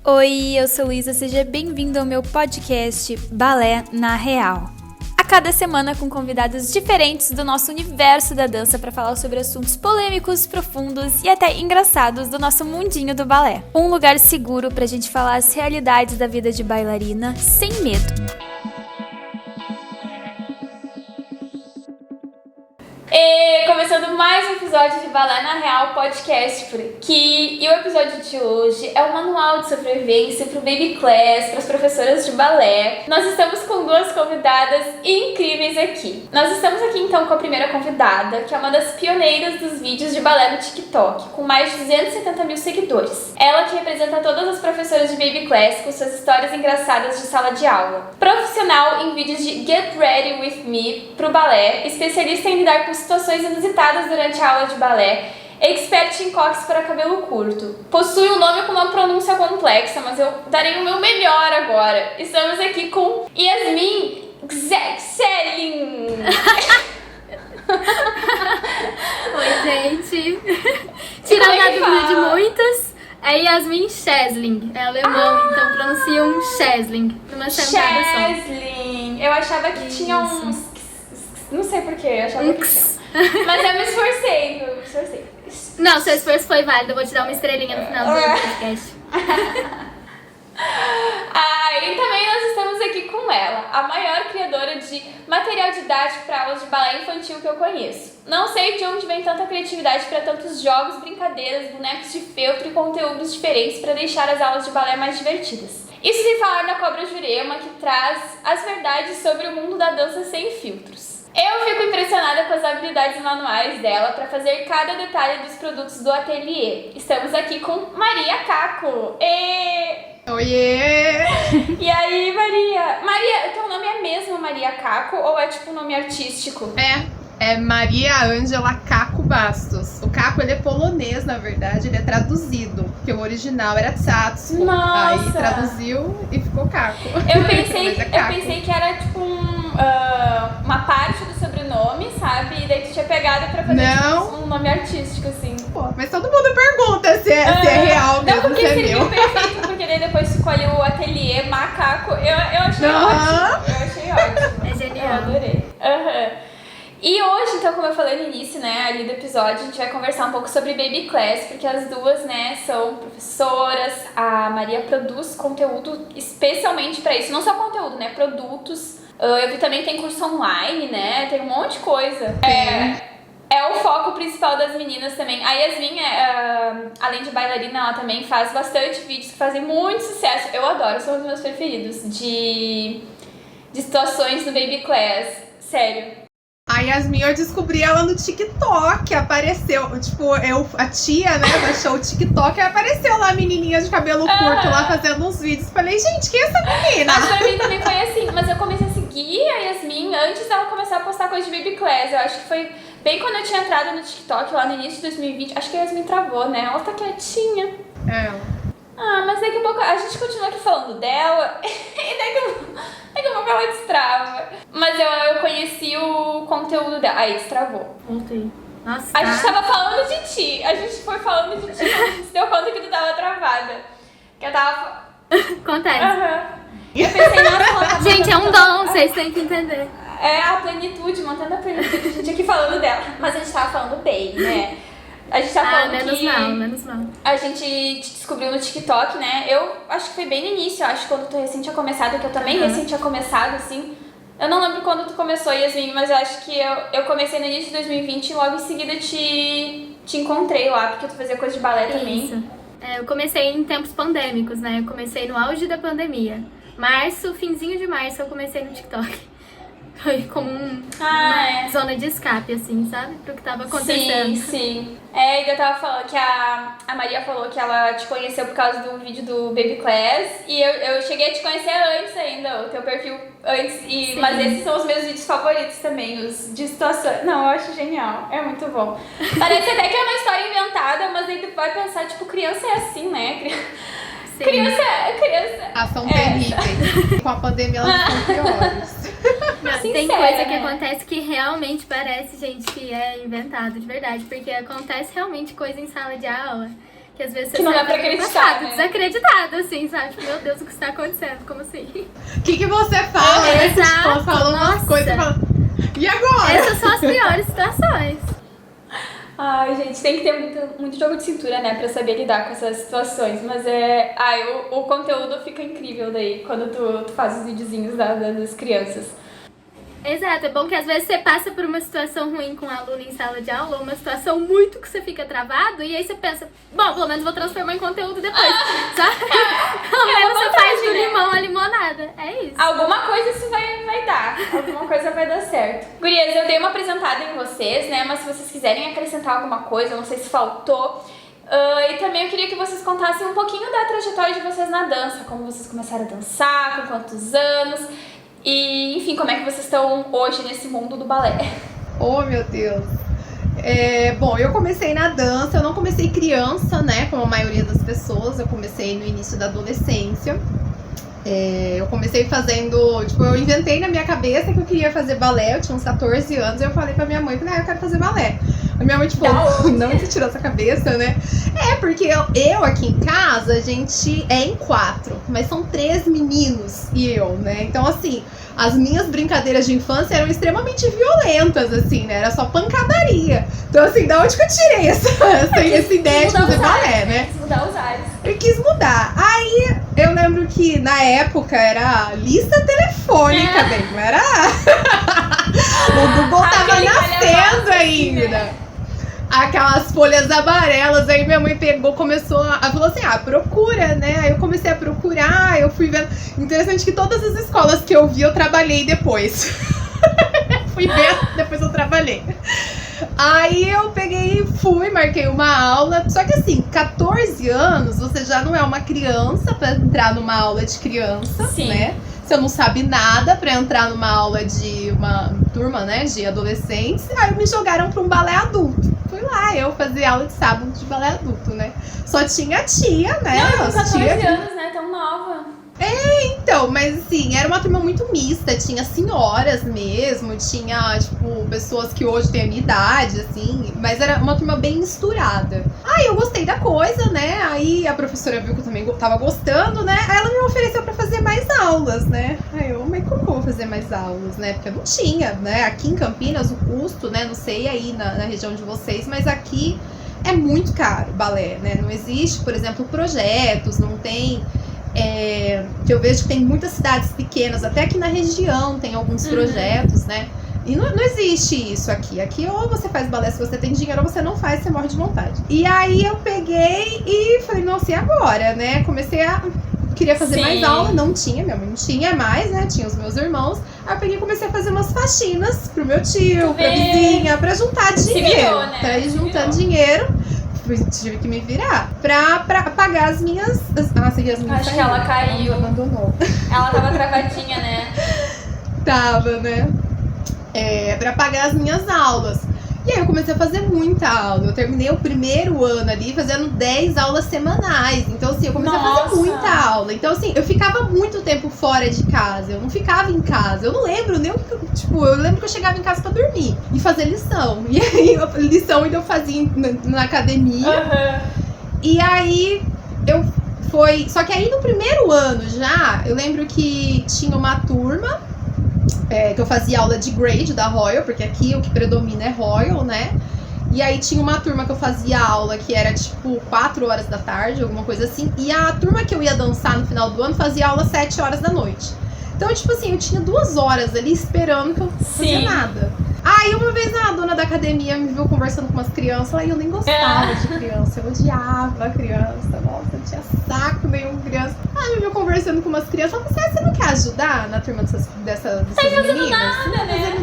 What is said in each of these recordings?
Oi, eu sou Luísa, seja bem-vindo ao meu podcast Balé na Real. A cada semana com convidados diferentes do nosso universo da dança para falar sobre assuntos polêmicos, profundos e até engraçados do nosso mundinho do balé. Um lugar seguro pra gente falar as realidades da vida de bailarina sem medo. Começando mais um episódio de Balé na Real podcast por aqui. E o episódio de hoje é o manual de sobrevivência para o Baby Class, para as professoras de balé. Nós estamos com duas convidadas incríveis aqui. Nós estamos aqui então com a primeira convidada, que é uma das pioneiras dos vídeos de balé no TikTok, com mais de 270 mil seguidores. Ela que representa todas as professoras de Baby Class com suas histórias engraçadas de sala de aula. Profissional em vídeos de Get Ready With Me para o balé, especialista em lidar com situações inusitadas durante a aula de balé, expert em coques para cabelo curto. Possui um nome com uma pronúncia complexa, mas eu darei o meu melhor agora. Estamos aqui com Yasmin Gzelin. Oi, gente. Tirando a dúvida de muitos, é Yasmin Schesling. É alemão, então pronunciam Schesling. Numa sentada só. Schesling. Eu achava que tinha uns... Não sei porquê, eu achava que tinha. Mas eu me esforcei. Não, seu esforço foi válido. Eu vou te dar uma estrelinha no final do podcast. E também nós estamos aqui com ela, a maior criadora de material didático para aulas de balé infantil que eu conheço. Não sei de onde vem tanta criatividade para tantos jogos, brincadeiras, bonecos de feltro e conteúdos diferentes para deixar as aulas de balé mais divertidas. Isso sem falar na Cobra Jurema, que traz as verdades sobre o mundo da dança sem filtros. Eu fico impressionada com as habilidades manuais dela para fazer cada detalhe dos produtos do ateliê. Estamos aqui com Maria Caco. Oiê! E aí, Maria? Maria, teu nome é mesmo Maria Caco ou é tipo um nome artístico? É Maria Ângela Caco Bastos. O Caco, ele é polonês, na verdade, ele é traduzido, porque o original era Tsatsu. Nossa! Aí traduziu e ficou Caco. Eu pensei que era tipo uma parte do sobrenome, sabe? E daí tu tinha pegado pra fazer tipo, um nome artístico, assim. Pô, mas todo mundo pergunta se é real mesmo, não, porque se é seria meu. perfeito, porque daí depois tu escolhe o ateliê macaco. Eu achei ótimo. Eu achei ótimo. É genial. Eu adorei. E hoje, então, como eu falei no início, né, ali do episódio, a gente vai conversar um pouco sobre Baby Class, porque as duas, né, são professoras. A Maria produz conteúdo especialmente pra isso, não só conteúdo, né, produtos. Eu vi também que tem curso online, né, tem um monte de coisa. É o foco principal das meninas também. A Yasmin, além de bailarina, ela também faz bastante vídeos que fazem muito sucesso. Eu adoro, são os meus preferidos, de situações do Baby Class, sério. A Yasmin, eu descobri ela no TikTok, apareceu, tipo, a tia, né, baixou o TikTok e apareceu lá a menininha de cabelo curto lá fazendo uns vídeos. Falei, gente, quem é essa menina? Mas pra mim também foi assim, mas eu comecei a seguir a Yasmin antes dela começar a postar coisa de Baby Class. Eu acho que foi bem quando eu tinha entrado no TikTok lá no início de 2020. Acho que a Yasmin travou, né? Ela tá quietinha. Mas daqui a pouco a gente continua aqui falando dela e daqui a pouco ela destrava. Mas eu conheci o conteúdo dela. Aí destravou. Voltei. Nossa. A gente tava falando de ti. A gente foi falando de ti. A gente se deu conta que tu tava travada. Que eu tava... Acontece. Eu pensei, nossa, ela tá... Gente, é um dom, vocês têm que entender. É a plenitude, mantendo a plenitude. A gente aqui falando dela. Mas a gente tava falando bem, né? A gente tá falando menos mal. A gente te descobriu no TikTok, né? Eu acho que foi bem no início, acho, quando tu recém tinha começado, que eu também recém tinha começado, assim. Eu não lembro quando tu começou, Yasmin, mas eu acho que eu comecei no início de 2020 e logo em seguida te encontrei lá, porque tu fazia coisa de balé também. Isso. Eu comecei em tempos pandêmicos, né? Eu comecei no auge da pandemia. Finzinho de março, eu comecei no TikTok. Foi como uma zona de escape, assim, sabe? Pro que tava acontecendo. Sim. E eu tava falando que a Maria falou que ela te conheceu por causa do vídeo do Baby Class. E eu cheguei a te conhecer antes ainda, o teu perfil antes. Mas esses são os meus vídeos favoritos também, os de situação. Não, eu acho genial. É muito bom. Parece até que é uma história inventada, mas aí tu vai pensar, tipo, criança é assim, né? Sim. Criança. Elas são terríveis. Com a pandemia elas são piores. Tem coisa que acontece que realmente parece, gente, que é inventado de verdade. Porque acontece realmente coisa em sala de aula Que às vezes você Que não dá pra acreditar, né? Desacreditado, assim, sabe? Tipo, meu Deus, o que está acontecendo? Como assim? O que você fala, né? Exato, Tipo, falando umas nossa. coisas e fala, e agora? Essas são as piores situações. Ai, gente, tem que ter muito jogo de cintura, né, pra saber lidar com essas situações. Mas o conteúdo fica incrível daí, quando tu faz os videozinhos das crianças. Exato, é bom que às vezes você passa por uma situação ruim com um aluno em sala de aula, ou uma situação muito que você fica travado, e aí você pensa, bom, pelo menos vou transformar em conteúdo depois, sabe? Pelo menos você faz do limão a limonada, é isso. Alguma coisa isso vai dar, alguma coisa vai dar certo. Gurias, eu dei uma apresentada em vocês, né, mas se vocês quiserem acrescentar alguma coisa, não sei se faltou, e também eu queria que vocês contassem um pouquinho da trajetória de vocês na dança, como vocês começaram a dançar, com quantos anos... E, enfim, como é que vocês estão hoje nesse mundo do balé? Oh, meu Deus. Bom, eu comecei na dança, eu não comecei criança, né, como a maioria das pessoas, eu comecei no início da adolescência. Eu comecei fazendo, tipo, eu inventei na minha cabeça que eu queria fazer balé, eu tinha uns 14 anos, e eu falei pra minha mãe, eu quero fazer balé. A minha mãe, tipo, não te tirou essa cabeça, né? Porque eu aqui em casa, a gente é em 4, mas são 3 meninos e eu, né? Então, assim, as minhas brincadeiras de infância eram extremamente violentas, assim, né? Era só pancadaria. Então, assim, da onde que eu tirei essa ideia de fazer balé, né? Quis mudar os ares. Eu quis mudar. Aí, eu lembro que, na época, era lista telefônica, bem, não era... O Google tava nascendo ainda. Né? Aquelas folhas amarelas, aí minha mãe começou falou assim, procura, né? Aí eu comecei a procurar, eu fui vendo. Interessante que todas as escolas que eu vi, eu trabalhei depois. Fui ver, depois eu trabalhei. Aí eu marquei uma aula. Só que assim, 14 anos, você já não é uma criança pra entrar numa aula de criança, Sim. Né? Você não sabe nada pra entrar numa aula de uma turma, né, de adolescentes. Aí me jogaram pra um balé adulto. Fui lá, eu fazer aula de sábado de balé adulto, né? Só tinha tia, né? Não, com 14 anos, né? Tão nova. Então, mas assim, era uma turma muito mista, tinha senhoras mesmo, tinha, tipo, pessoas que hoje têm a minha idade, assim, mas era uma turma bem misturada. Aí eu gostei da coisa, né, aí a professora viu que eu também tava gostando, né, aí ela me ofereceu pra fazer mais aulas, né, aí eu, mas como que eu vou fazer mais aulas, né, porque eu não tinha, né, aqui em Campinas o custo, né, não sei aí na região de vocês, mas aqui é muito caro balé, né, não existe, por exemplo, projetos, não tem... que eu vejo que tem muitas cidades pequenas, até aqui na região tem alguns projetos, né? E não existe isso aqui. Aqui ou você faz balé se você tem dinheiro, ou você não faz, você morre de vontade. E aí eu peguei e falei, nossa, e agora, né? Queria fazer mais aula, não tinha, minha mãe não tinha mais, né? Tinha os meus irmãos. Aí eu peguei e comecei a fazer umas faxinas pro meu tio, pra vizinha, pra juntar dinheiro. Virou, né? Pra ir juntando dinheiro. Tive que me virar pra pagar as minhas... Você viu as minhas Acho que ela caiu. Ela abandonou. Ela tava travadinha, né? Tava, né? Pra pagar as minhas aulas. E aí eu comecei a fazer muita aula. Eu terminei o primeiro ano ali fazendo 10 aulas semanais. Então, assim, eu comecei a fazer muita aula. Então, assim, eu ficava muito tempo fora de casa. Eu não ficava em casa. Eu não lembro nem o que... eu lembro que eu chegava em casa pra dormir e fazer lição. E aí, lição ainda eu fazia na academia. E aí, só que aí no primeiro ano já, eu lembro que tinha uma turma... que eu fazia aula de grade da Royal, porque aqui o que predomina é Royal, né? E aí tinha uma turma que eu fazia aula que era tipo 4 horas da tarde, alguma coisa assim. E a turma que eu ia dançar no final do ano fazia aula 7 horas da noite. Então, tipo assim, eu tinha 2 horas ali esperando que eu não fazia nada. Aí uma vez a dona da academia me viu conversando com umas crianças, aí eu nem gostava de criança, eu odiava criança, nossa, eu não tinha saco nenhum criança. Aí me viu conversando com umas crianças, ela falou, você não quer ajudar na turma dessas meninas?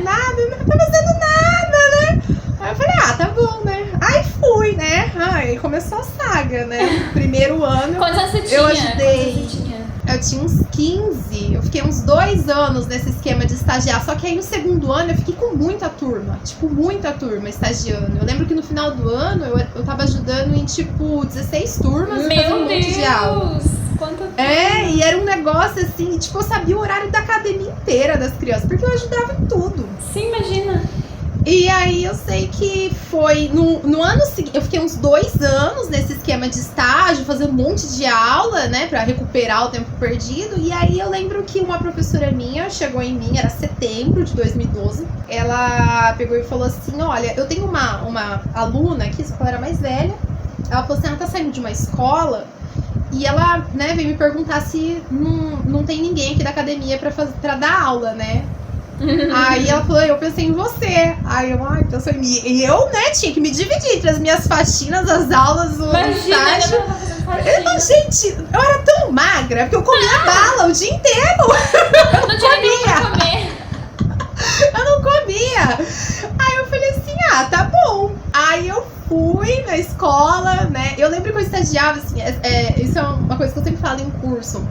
Nada, né? Não tá fazendo nada, né? Aí eu falei, tá bom, né? Aí fui, né? Aí começou a saga, né? Primeiro ano. Quantos anos você tinha? Eu ajudei. Eu tinha uns 15, eu fiquei uns 2 anos nesse esquema de estagiar, só que aí no segundo ano eu fiquei com muita turma estagiando. Eu lembro que no final do ano eu tava ajudando em tipo 16 turmas e fazendo um monte de aula. Quanto tempo? E era um negócio assim, tipo, eu sabia o horário da academia inteira das crianças, porque eu ajudava em tudo. Sim, imagina. E aí eu sei que foi no ano seguinte, eu fiquei uns 2 anos nesse esquema de estágio, fazendo um monte de aula, né, pra recuperar o tempo perdido. E aí eu lembro que uma professora minha chegou em mim, era setembro de 2012. Ela pegou e falou assim: olha, eu tenho uma aluna aqui, só que ela era mais velha. Ela falou assim: ela tá saindo de uma escola e ela, né, veio me perguntar se não tem ninguém aqui da academia pra dar aula, né? Aí ela falou, eu pensei em você. Aí eu, pensou em mim. E eu, né, tinha que me dividir entre as minhas faxinas, as aulas, o estágio. Gente, eu era tão magra, porque eu comia bala o dia inteiro. Não tinha nem pra comer. Eu não comia. Aí eu falei assim, tá bom. Aí eu fui na escola, né? Eu lembro que eu estagiava, assim, isso é uma coisa que eu sempre falo em curso.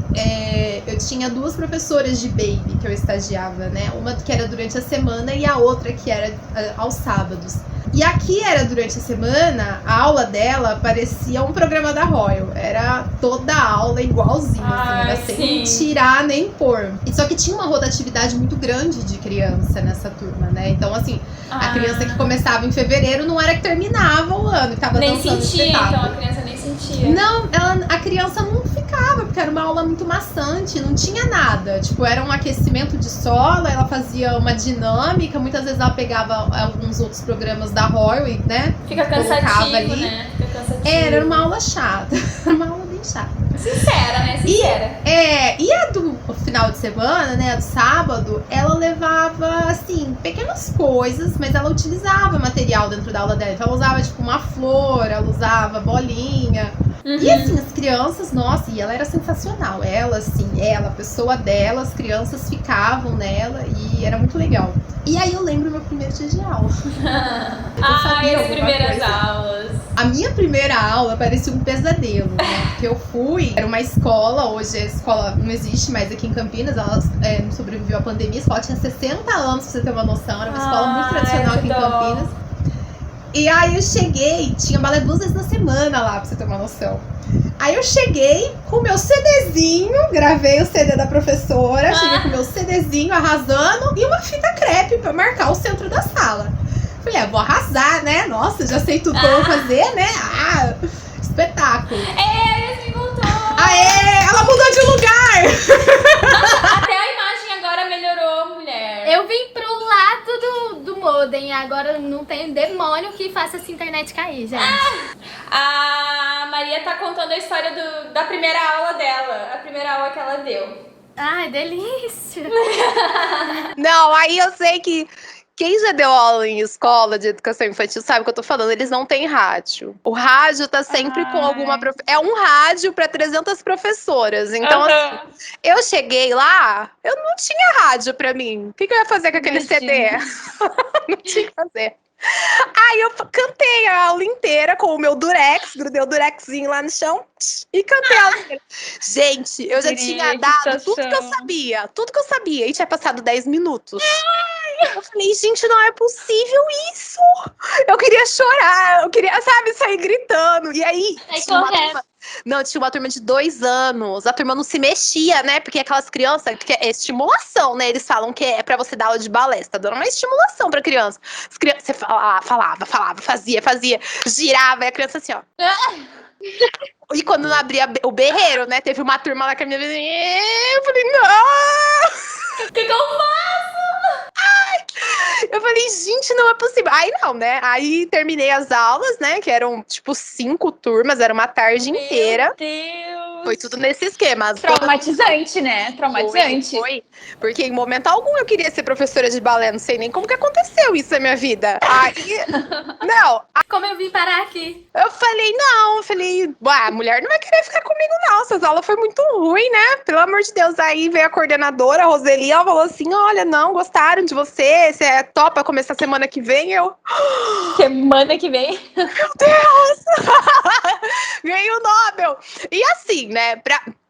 Eu tinha 2 professoras de baby que eu estagiava, né? Uma que era durante a semana e a outra que era aos sábados. E aqui era durante a semana, a aula dela parecia um programa da Royal. Era toda a aula igualzinha, assim, era sem tirar nem pôr. E só que tinha uma rotatividade muito grande de criança nessa turma, né? Então, assim, a criança que começava em fevereiro não era que terminava o ano, que tava dançando sentia, espetáculo. então a criança nem sentia. Não, a criança não ficava, porque era uma aula muito maçante, não tinha nada. Tipo, era um aquecimento de solo, ela fazia uma dinâmica, muitas vezes ela pegava alguns outros programas da Royal e, né? Fica cansativo, ali. Né? Fica cansativo. Era uma aula chata, uma aula bem chata. Sincera, né? Sincera. E a do final de semana, né, a do sábado, ela levava, assim, pequenas coisas, mas ela utilizava material dentro da aula dela. Então ela usava, tipo, uma flor, ela usava bolinha. E assim, as crianças, nossa, e ela era sensacional. Ela, assim, a pessoa dela, as crianças ficavam nela e era muito legal. E aí eu lembro meu primeiro dia de aula. As primeiras aulas. A minha primeira aula parecia um pesadelo, né? Porque eu fui, era uma escola, hoje a escola não existe mais aqui em Campinas, ela não sobreviveu à pandemia, a escola tinha 60 anos, pra você ter uma noção, era uma escola muito tradicional aqui em Campinas. E aí eu cheguei, tinha balé 2 vezes na semana lá, pra você ter uma noção. Aí eu cheguei com o meu CDzinho, gravei o CD da professora, cheguei com o meu CDzinho arrasando e uma fita crepe pra marcar o centro da sala. Falei, vou arrasar, né? Nossa, já sei tudo que eu vou fazer, né? Espetáculo. Yasmin voltou. Ela mudou de lugar. Nossa, até a imagem agora melhorou, mulher. Eu vim pro lado do modem, agora não tem demônio que faça essa internet cair, gente. A Maria tá contando a história da primeira aula dela, a primeira aula que ela deu. Ai, delícia. Não, aí eu sei que quem já deu aula em escola de educação infantil sabe o que eu tô falando, eles não têm rádio. O rádio tá sempre com alguma... É um rádio para 300 professoras. Então, assim, eu cheguei lá, eu não tinha rádio pra mim. O que eu ia fazer com aquele CD? Não tinha que fazer. Aí eu cantei a aula inteira com o meu durex, grudei o durexzinho lá no chão e cantei a aula inteira. Gente, eu já tinha dado tudo que eu sabia, e tinha passado 10 minutos. Eu falei, gente, não é possível isso! Eu queria chorar, eu queria, sabe, sair gritando. E aí, tinha uma turma de 2 anos. A turma não se mexia, né? Porque aquelas crianças, que é estimulação, né? Eles falam que é pra você dar aula de balé. Você tá dando uma estimulação pra criança. Você falava, fazia, girava. E a criança assim, ó. E quando não abria o berreiro, né? Teve uma turma lá que a minha vizinha... Eu falei, não! O que eu faço? Eu falei, gente, não é possível. Aí não, né? Aí terminei as aulas, né? Que eram, tipo, 5 turmas, era uma tarde inteira. Meu Deus! Foi tudo nesse esquema. Traumatizante, né? Traumatizante. Foi. Porque em momento algum eu queria ser professora de balé. Não sei nem como que aconteceu isso na minha vida. Aí, não. Como eu vim parar aqui? Eu falei, a mulher não vai querer ficar comigo, não. Essas aulas foi muito ruim, né? Pelo amor de Deus. Aí veio a coordenadora, a Roseli, ela falou assim, olha, não, gostaram de você topa começar semana que vem. Semana que vem? Meu Deus! Ganhei o Nobel! E assim, né,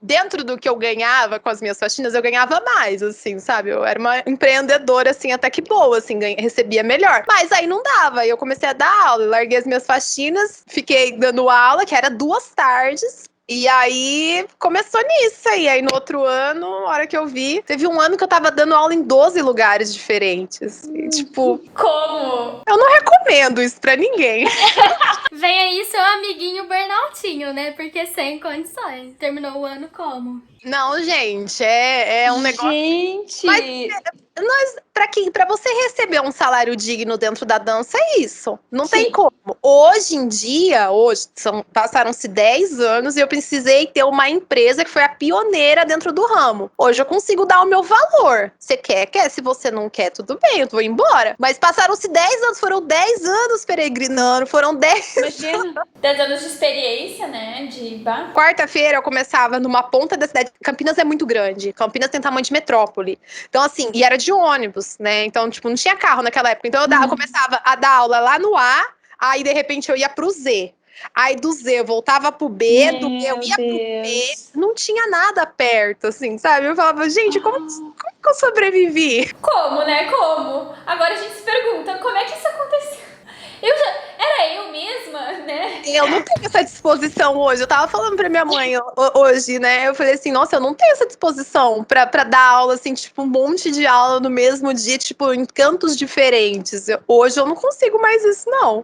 dentro do que eu ganhava com as minhas faxinas, eu ganhava mais, assim, sabe? Eu era uma empreendedora, assim, até que boa, assim, recebia melhor. Mas aí não dava, aí eu comecei a dar aula, larguei as minhas faxinas, fiquei dando aula, que era 2 tardes, E aí, começou nisso aí. Aí, no outro ano, a hora que eu vi, teve um ano que eu tava dando aula em 12 lugares diferentes. E, tipo, Como? eu não recomendo isso pra ninguém. Vem aí seu amiguinho burnoutinho, né? Porque sem condições. Terminou o ano como? Não, gente, é um negócio... Gente! Pra você receber um salário digno dentro da dança, é isso. Não tem como. Hoje em dia, passaram-se 10 anos e eu precisei ter uma empresa que foi a pioneira dentro do ramo. Hoje eu consigo dar o meu valor. Você quer? Se você não quer, tudo bem, eu vou embora. Mas passaram-se 10 anos, foram 10 anos peregrinando, foram 10 Imagina. 10 anos de experiência, né? De bar. Quarta-feira eu começava numa ponta da cidade. Campinas é muito grande. Campinas tem tamanho de metrópole. Então, assim, e era de ônibus, né? Então, tipo, não tinha carro naquela época. Então, eu começava a dar aula lá no A, aí, de repente, eu ia pro Z. Aí, do Z, eu voltava pro B, do B, eu ia pro B. Não tinha nada perto, assim, sabe? Eu falava, gente, como que eu sobrevivi? Como, né? Como? Agora a gente se pergunta, como é que isso aconteceu? Era eu mesma, né? Eu não tenho essa disposição hoje. Eu tava falando pra minha mãe hoje, né? Eu falei assim, nossa, eu não tenho essa disposição pra dar aula, assim, tipo, um monte de aula no mesmo dia, tipo, em cantos diferentes. Hoje eu não consigo mais isso, não.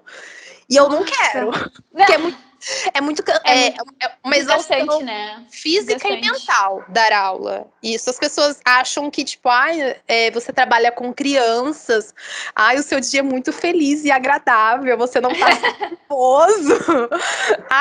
E eu não quero. Porque é uma exaustão, né? física e mental dar aula. Isso, as pessoas acham que, tipo, você trabalha com crianças, o seu dia é muito feliz e agradável, você não tá nervoso.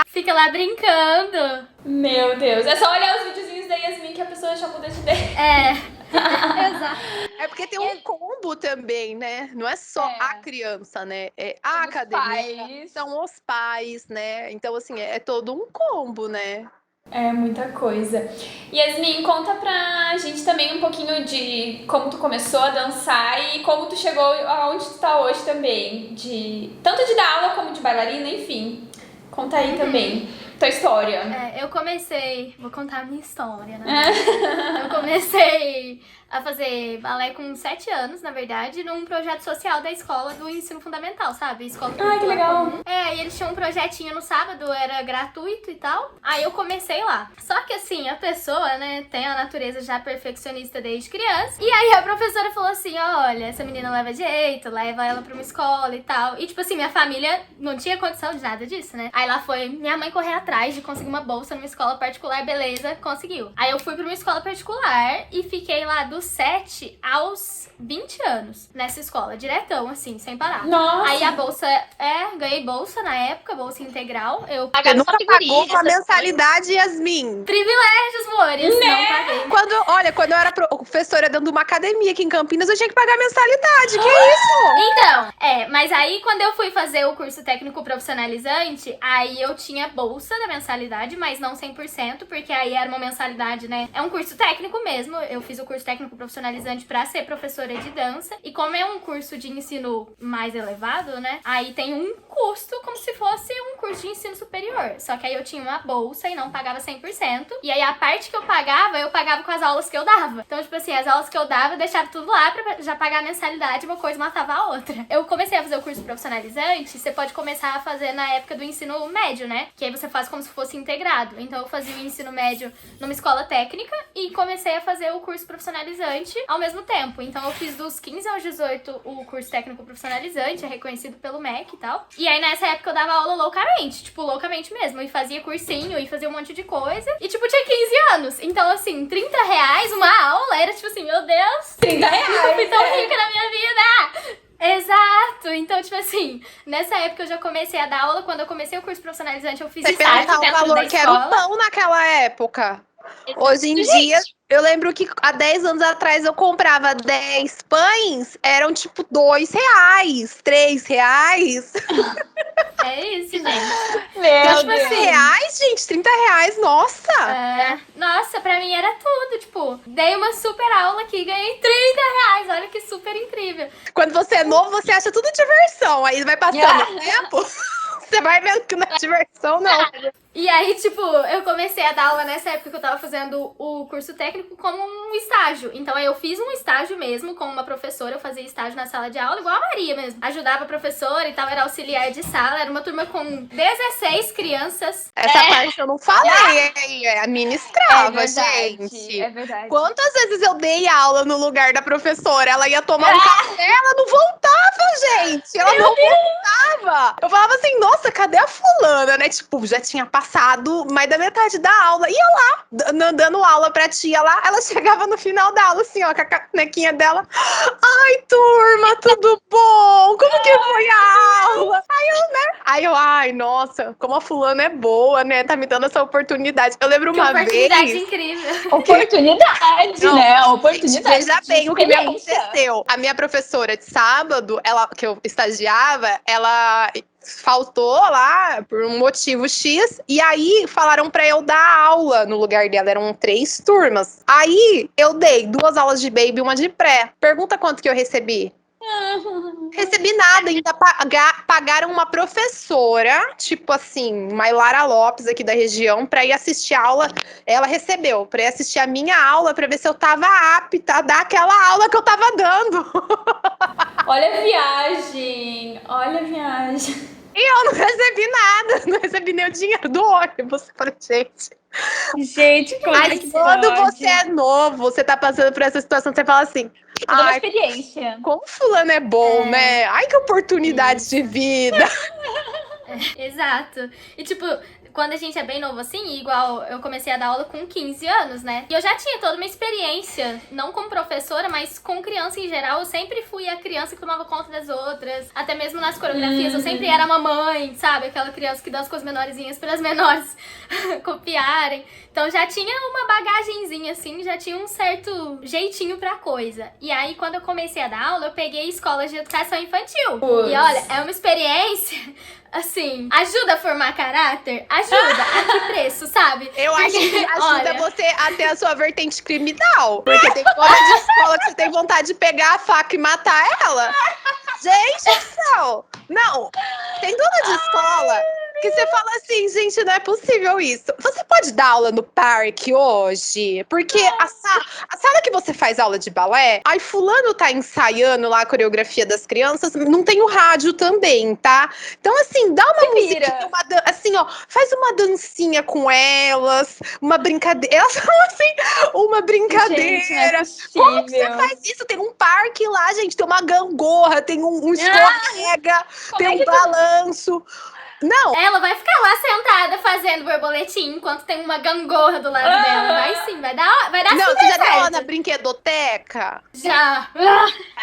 Fica lá brincando. Meu Deus. É só olhar os videozinhos da Yasmin que a pessoa já muda de ideia. Exato. É porque tem um combo também, né? Não é só a criança, né? É a academia, são os pais, né? Então, assim, é todo um combo, né? É muita coisa. Yasmin, conta pra gente também um pouquinho de como tu começou a dançar e como tu chegou aonde tu tá hoje também. Tanto de dar aula como de bailarina, enfim. Conta aí também tua história. Eu comecei... Vou contar a minha história, né? Eu comecei a fazer balé com 7 anos, na verdade, num projeto social da escola do ensino fundamental, sabe? Escola Ai, que legal. E eles tinham um projetinho no sábado, era gratuito e tal. Aí eu comecei lá. Só que assim, a pessoa, né, tem a natureza já perfeccionista desde criança. E aí a professora falou assim, olha, essa menina leva jeito, leva ela pra uma escola e tal. E tipo assim, minha família não tinha condição de nada disso, né? Aí lá foi minha mãe correr atrás de conseguir uma bolsa numa escola particular, beleza, conseguiu. Aí eu fui pra uma escola particular e fiquei lá dos 7 aos 20 anos nessa escola, diretão, assim, sem parar. Nossa. Aí a bolsa, ganhei bolsa na época, bolsa integral. Eu nunca pagou uma mensalidade, Yasmin. Privilégios, amores, Né? não paguei. Quando eu era professora dentro de uma academia aqui em Campinas, eu tinha que pagar mensalidade. Que isso? Então, mas aí quando eu fui fazer o curso técnico profissionalizante, aí eu tinha bolsa da mensalidade, mas não 100%, porque aí era uma mensalidade, né? É um curso técnico mesmo, eu fiz o curso técnico profissionalizante pra ser professora de dança, e como é um curso de ensino mais elevado, né? Aí tem um custo como se fosse um curso de ensino superior, só que aí eu tinha uma bolsa e não pagava 100%, e aí a parte que eu pagava com as aulas que eu dava. Então, tipo assim, as aulas que eu dava, eu deixava tudo lá pra já pagar a mensalidade, uma coisa matava a outra. Eu comecei a fazer o curso profissionalizante, você pode começar a fazer na época do ensino médio, né? Que aí você faz como se fosse integrado. Então eu fazia o ensino médio numa escola técnica e comecei a fazer o curso profissionalizante ao mesmo tempo. Então eu fiz dos 15 aos 18 o curso técnico profissionalizante, é reconhecido pelo MEC e tal. E aí nessa época eu dava aula loucamente, tipo, loucamente mesmo. E fazia cursinho e fazia um monte de coisa. E tipo, tinha 15 anos. Então assim, R$30 uma aula era tipo assim, meu Deus, R$30. Eu fui tão rica na minha vida! Exato! Então, tipo assim, nessa época eu já comecei a dar aula. Quando eu comecei o curso profissionalizante, eu fiz estágio dentro da escola. O valor que era o pão naquela época. Hoje em dia, eu lembro que há 10 anos atrás eu comprava 10 pães, eram tipo R$2, R$3. É isso, gente. Meu Tipo assim, reais, gente, R$30, nossa! Nossa, pra mim era tudo, tipo, dei uma super aula aqui e ganhei R$30. Olha que super incrível. Quando você é novo, você acha tudo diversão. Aí vai passando o tempo, você vai vendo que não é diversão, não. E aí, tipo, eu comecei a dar aula nessa época que eu tava fazendo o curso técnico como um estágio. Então, aí eu fiz um estágio mesmo com uma professora, eu fazia estágio na sala de aula, igual a Maria mesmo. Ajudava a professora e tal, era auxiliar de sala, era uma turma com 16 crianças. Essa parte eu não falei, é a minha escrava, verdade, gente. é verdade. Quantas vezes eu dei aula no lugar da professora? Ela ia tomar um café, ela não voltava, gente. Ela não voltava. Eu falava assim, nossa, cadê a fulana, né? Tipo, já tinha passado mais da metade da aula. E eu lá, dando aula pra tia lá, ela chegava no final da aula, assim, ó, com a canequinha dela. Ai, turma, tudo bom? Como que foi a aula? Ai, nossa, como a fulana é boa, né? Tá me dando essa oportunidade. Eu lembro Que uma oportunidade vez... incrível. Oportunidade, Não, né? Oportunidade. Veja de bem o que me experiência. aconteceu. A minha professora de sábado, ela que eu estagiava, ela faltou lá por um motivo X, e aí falaram pra eu dar aula no lugar dela, eram 3 turmas. Aí eu dei 2 aulas de baby e uma de pré. Pergunta quanto que eu recebi. Recebi nada, ainda pagaram uma professora, tipo assim, Mailara Lopes aqui da região, pra ir assistir a aula. Ela recebeu pra ir assistir a minha aula, pra ver se eu tava apta a dar aquela aula que eu tava dando. Olha a viagem, olha a viagem. E eu não recebi nada, não recebi nem o dinheiro do ônibus. Falei, gente. Gente, como é Mas que quando pode? você é novo, você tá passando por essa situação, você fala assim, Toda uma ai, experiência. como fulano é bom, né? Ai, que oportunidade de vida. Exato. E tipo, quando a gente é bem novo assim, igual eu comecei a dar aula com 15 anos, né? E eu já tinha toda uma experiência, não como professora, mas com criança em geral. Eu sempre fui a criança que tomava conta das outras. Até mesmo nas coreografias, eu sempre era a mamãe, sabe? Aquela criança que dá as coisas menorzinhas para as menores copiarem. Então já tinha uma bagagenzinha assim, já tinha um certo jeitinho pra coisa. E aí, quando eu comecei a dar aula, eu peguei escolas de educação infantil. Putz. E olha, é uma experiência... Assim, ajuda a formar caráter? Ajuda. A que preço, sabe? Eu acho que ajuda olha, você a ter a sua vertente criminal. Porque tem coisa de escola que você tem vontade de pegar a faca e matar ela. Gente do céu! Não, tem dona de escola que você fala assim, gente, não é possível isso. Você pode dar aula no parque hoje? Porque a sala que você faz aula de balé, aí fulano tá ensaiando lá a coreografia das crianças, não tem o rádio também, tá? Então, assim, dá uma musiquinha, assim, ó, faz uma dancinha com elas, uma brincadeira. Elas falam assim, uma brincadeira. Gente, não é Como que você possível. faz isso? Tem um parque lá, gente, tem uma gangorra, tem um escorrega, tem um balanço. Não, ela vai ficar lá sentada fazendo borboletinha enquanto tem uma gangorra do lado dela. Vai sim, vai dar não, super você já deu aula certo. na brinquedoteca? Já.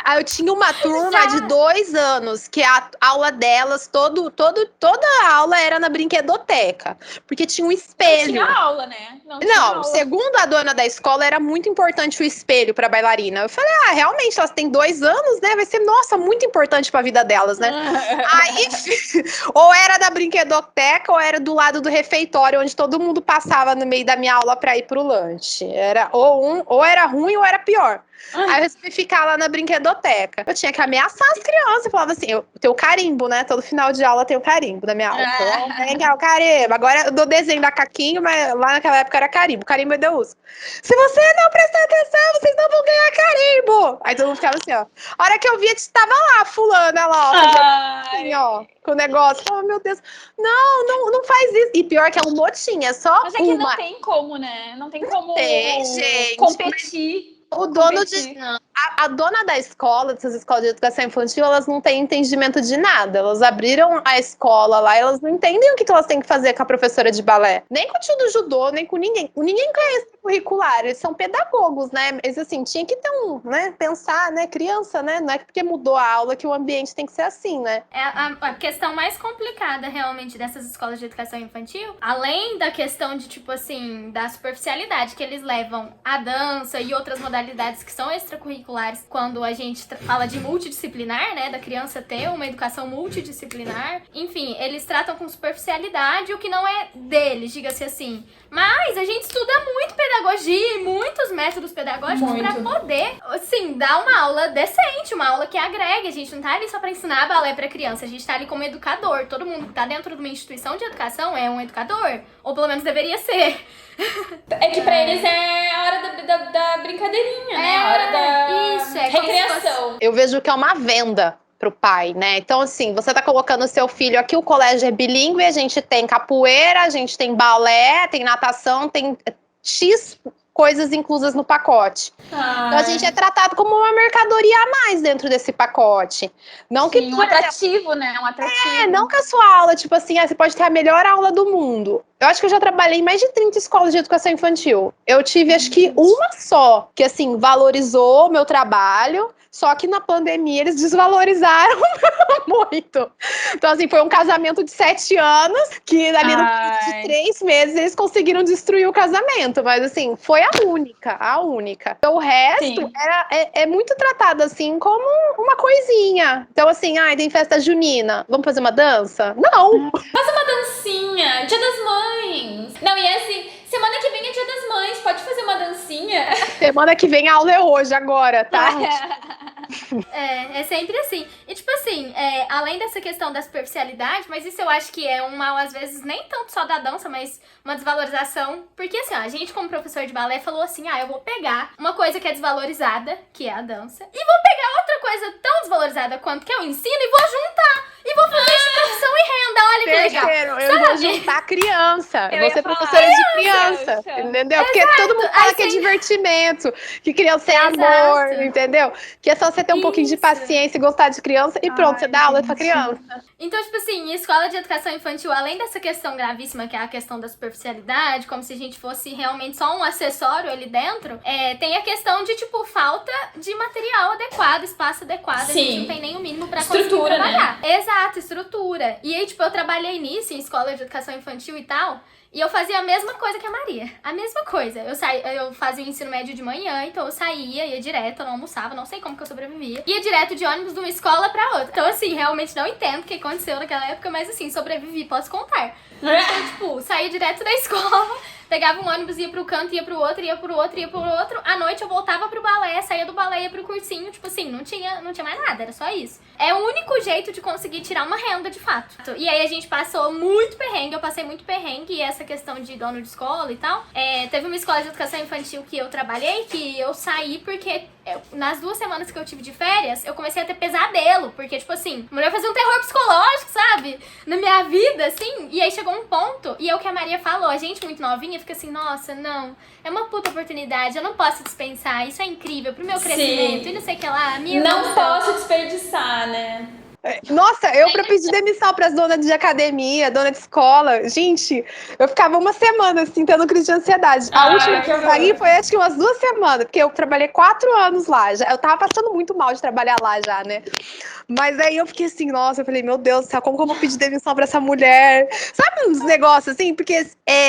Aí eu tinha uma turma de 2 anos, que a aula delas, toda a aula era na brinquedoteca. Porque tinha um Não espelho. tinha aula, né? Tinha Não, aula. segundo a dona da escola, era muito importante o espelho pra bailarina. Eu falei, realmente, elas têm 2 anos, né? Vai ser, nossa, muito importante pra vida delas, né? Aí, ou era da brinquedoteca ou era do lado do refeitório, onde todo mundo passava no meio da minha aula pra ir pro lanche. Era ou era ruim ou era pior. Aí eu resolvi ficar lá na brinquedoteca. Eu tinha que ameaçar as crianças. Eu falava assim, eu tenho o carimbo, né? Todo final de aula tem o carimbo da minha aula. Vem cá, o carimbo. Agora eu dou desenho da Caquinho, mas lá naquela época era carimbo. Carimbo eu ainda uso. Se você não prestar atenção, vocês não vão ganhar carimbo. Aí todo mundo ficava assim, ó. A hora que eu via, tava lá, fulana, lá, ó. Assim, ó, com o negócio. Oh, meu Deus. Não faz isso. E pior que é um motinho, é só Mas é que não tem como, né? Não tem como tem, gente. competir. O dono de... A dona da escola, dessas escolas de educação infantil, elas não têm entendimento de nada. Elas abriram a escola lá, elas não entendem o que elas têm que fazer com a professora de balé. Nem com o tio do judô, nem com ninguém. Ninguém conhece curricular, eles são pedagogos, né? Mas assim, tinha que ter né? Pensar, né? Criança, né? Não é porque mudou a aula que o ambiente tem que ser assim, né? É a questão mais complicada, realmente, dessas escolas de educação infantil, além da questão de, tipo assim, da superficialidade que eles levam a dança e outras modalidades que são extracurriculares, quando a gente fala de multidisciplinar, né, da criança ter uma educação multidisciplinar, enfim, eles tratam com superficialidade o que não é deles, diga-se assim. Mas a gente estuda muito pedagogia e muitos métodos pedagógicos Muito. pra poder, assim, dar uma aula decente, uma aula que agregue. A gente não tá ali só pra ensinar balé pra criança, a gente tá ali como educador. Todo mundo que tá dentro de uma instituição de educação é um educador, ou pelo menos deveria ser. É que pra eles é a hora da brincadeirinha, né? A hora da isso, é como se recreação. Eu vejo que é uma venda pro pai, né? Então, assim, você tá colocando o seu filho aqui, o colégio é bilíngue, a gente tem capoeira, a gente tem balé, tem natação, tem X coisas inclusas no pacote. Então, a gente é tratado como uma mercadoria a mais dentro desse pacote. Não que, Um atrativo, né? Um atrativo. não que a sua aula, tipo assim, você pode ter a melhor aula do mundo. Eu acho que eu já trabalhei em mais de 30 escolas de educação infantil. Eu tive, acho que uma só, que, assim, valorizou o meu trabalho, só que na pandemia eles desvalorizaram muito. Então, assim, foi um casamento de 7 anos, que ali no período de 3 meses eles conseguiram destruir o casamento. Mas, assim, foi a única. Então, o resto é muito tratado, assim, como uma coisinha. Então, assim, tem festa junina, vamos fazer uma dança? Não! Faz uma dancinha, Dia das Mães. Não, e assim, semana que vem é Dia das Mães, pode fazer uma dancinha? Semana que vem a aula é hoje, agora, tá? É sempre assim. E tipo assim, além dessa questão da superficialidade, mas isso eu acho que é um mal, às vezes, nem tanto só da dança, mas uma desvalorização. Porque assim, a gente como professor de balé falou assim, eu vou pegar uma coisa que é desvalorizada, que é a dança, e vou pegar outra coisa tão desvalorizada quanto que é o ensino e vou juntar. E vou fazer de profissão e renda, olha que legal. Terceiro, eu vou juntar criança. Eu vou ser falar, professora de criança. Entendeu? Porque todo mundo fala Aí que é sim. divertimento, que criança é Exato. amor, entendeu? Que é só você ter um pouquinho de Isso. paciência e gostar de criança e pronto, você dá aula pra criança. Então, tipo assim, em escola de educação infantil, além dessa questão gravíssima, que é a questão da superficialidade, como se a gente fosse realmente só um acessório ali dentro, tem a questão de, tipo, falta de material adequado, espaço adequado. A gente não tem nem o mínimo pra conseguir Estrutura, trabalhar. Exato, estrutura. E aí, tipo, eu trabalhei nisso, em escola de educação infantil e tal, e eu fazia a mesma coisa que a Maria. A mesma coisa. Eu fazia o ensino médio de manhã, então eu saía, ia direto, eu não almoçava, não sei como que eu sobrevivia. Ia direto de ônibus de uma escola pra outra. Então, assim, realmente não entendo o que aconteceu naquela época, mas assim, sobrevivi, posso contar. Então, tipo, saía direto da escola, pegava um ônibus, ia pro canto, ia pro outro, ia pro outro, ia pro outro. À noite eu voltava pro balé, saía do balé, ia pro cursinho. Tipo assim, não tinha mais nada, era só isso. É o único jeito de conseguir tirar uma renda, de fato. E aí a gente passou muito perrengue, eu passei muito perrengue, e essa questão de dono de escola e tal. Teve uma escola de educação infantil que eu trabalhei, que eu saí porque nas 2 semanas que eu tive de férias, eu comecei a ter pesadelo. Porque, tipo assim, a mulher fazia um terror psicológico, sabe? Na minha vida, assim. E aí chegou um ponto, e é o que a Maria falou, a gente muito novinha fica assim, nossa, não, é uma puta oportunidade, eu não posso dispensar, isso é incrível pro meu crescimento, e não sei o que lá. Não posso desperdiçar, né? Nossa, eu pra pedir demissão pras donas de academia, dona de escola, gente, eu ficava uma semana assim, tendo crise de ansiedade. A última que eu saí foi acho que umas 2 semanas, porque eu trabalhei 4 anos lá. Eu tava passando muito mal de trabalhar lá já, né? Mas aí eu fiquei assim, nossa, eu falei, meu Deus do céu, como que eu vou pedir demissão pra essa mulher? Sabe uns negócios assim? Porque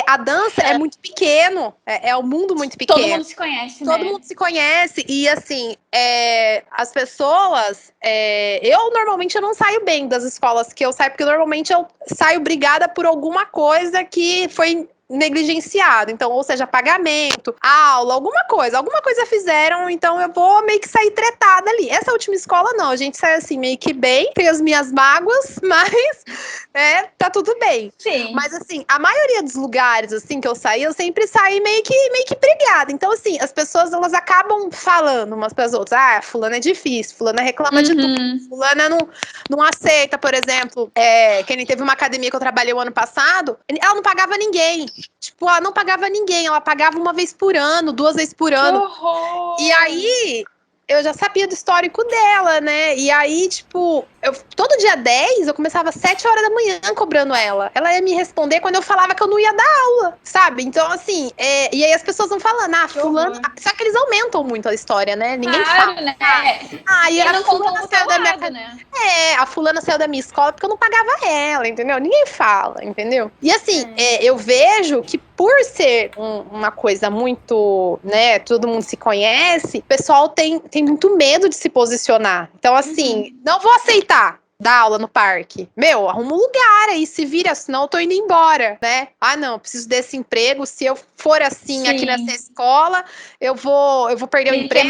a dança é muito pequeno, é um mundo muito pequeno. Todo mundo se conhece, né? Todo mundo se conhece e, assim, as pessoas... eu, normalmente, eu não saio bem das escolas que eu saio, porque normalmente eu saio brigada por alguma coisa que foi negligenciado, então, ou seja, pagamento, aula, alguma coisa fizeram, então eu vou meio que sair tretada ali. Essa última escola não, a gente sai assim meio que bem, tem as minhas mágoas, mas tá tudo bem. Sim. Mas assim, a maioria dos lugares assim que eu saí, eu sempre saí meio que brigada. Então assim, as pessoas elas acabam falando umas para as outras, fulana é difícil, fulana reclama de tudo, fulana não aceita, por exemplo, que nem teve uma academia que eu trabalhei o ano passado, ela não pagava ninguém. Tipo, ela não pagava ninguém, ela pagava 1 vez por ano, 2 vezes por ano. Que horror! E aí, eu já sabia do histórico dela, né? E aí, tipo, todo dia 10, eu começava às 7 horas da manhã cobrando ela. Ela ia me responder quando eu falava que eu não ia dar aula, sabe? Então, assim, e aí as pessoas vão falando, fulano... Só que eles aumentam muito a história, né? Ninguém fala. Né? E a fulana saiu da minha... lado, né? A fulana saiu da minha escola porque eu não pagava ela, entendeu? Ninguém fala, entendeu? E assim, eu vejo que por ser uma coisa muito, né, todo mundo se conhece, o pessoal tem muito medo de se posicionar. Então, assim, não vou aceitar dar aula no parque. Meu, arruma um lugar aí, se vira, senão eu tô indo embora, né? Ah, não, preciso desse emprego. Se eu for assim aqui nessa escola, eu vou perder o emprego.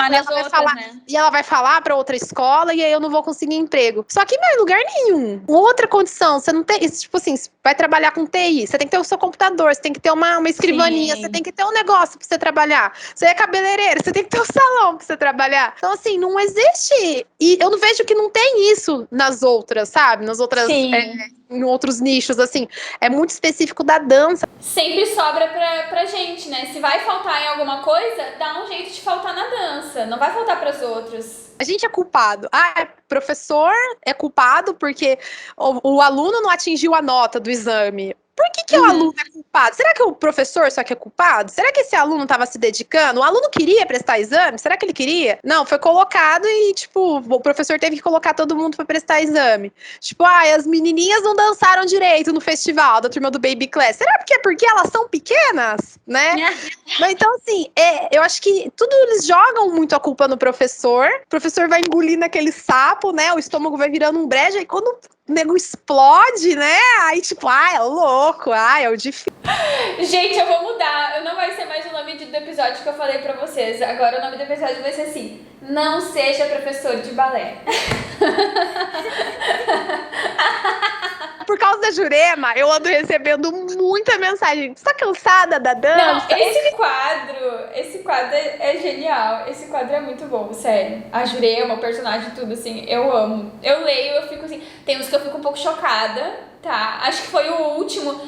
E ela vai falar pra outra escola e aí eu não vou conseguir emprego. Só que, meu, em lugar nenhum. Outra condição, você não tem, tipo assim, vai trabalhar com TI, você tem que ter o seu computador, você tem que ter uma escrivaninha, você tem que ter um negócio pra você trabalhar. Você é cabeleireiro, você tem que ter um salão pra você trabalhar. Então, assim, não existe. E eu não vejo que não tem isso nas outras, sabe? Nas outras. Em outros nichos, assim. É muito específico da dança. Sempre sobra pra gente, né? Se vai faltar em alguma coisa, dá um jeito de faltar na dança. Não vai faltar pros outros. A gente é culpado. Professor é culpado porque o aluno não atingiu a nota do exame. Por que o aluno é culpado? Será que o professor só que é culpado? Será que esse aluno estava se dedicando? O aluno queria prestar exame? Será que ele queria? Não, foi colocado e, tipo, o professor teve que colocar todo mundo para prestar exame. Tipo, as menininhas não dançaram direito no festival da turma do Baby Class. Será que é porque elas são pequenas? Né? Mas, então, assim, eu acho que tudo eles jogam muito a culpa no professor. O professor vai engolindo aquele sapo, né? O estômago vai virando um brejo. Aí quando o nego explode, né? Aí, tipo, é louco, é o difícil. Gente, eu vou mudar. Não vai ser mais o nome do episódio que eu falei pra vocês. Agora o nome do episódio vai ser assim: não seja professor de balé. Por causa da Jurema, eu ando recebendo muita mensagem. Você tá cansada da dança? Não, esse quadro é genial. Esse quadro é muito bom, sério. A Jurema, o personagem, tudo assim, eu amo. Eu leio, eu fico assim, tem uns que eu fico um pouco chocada, tá? Acho que foi o último.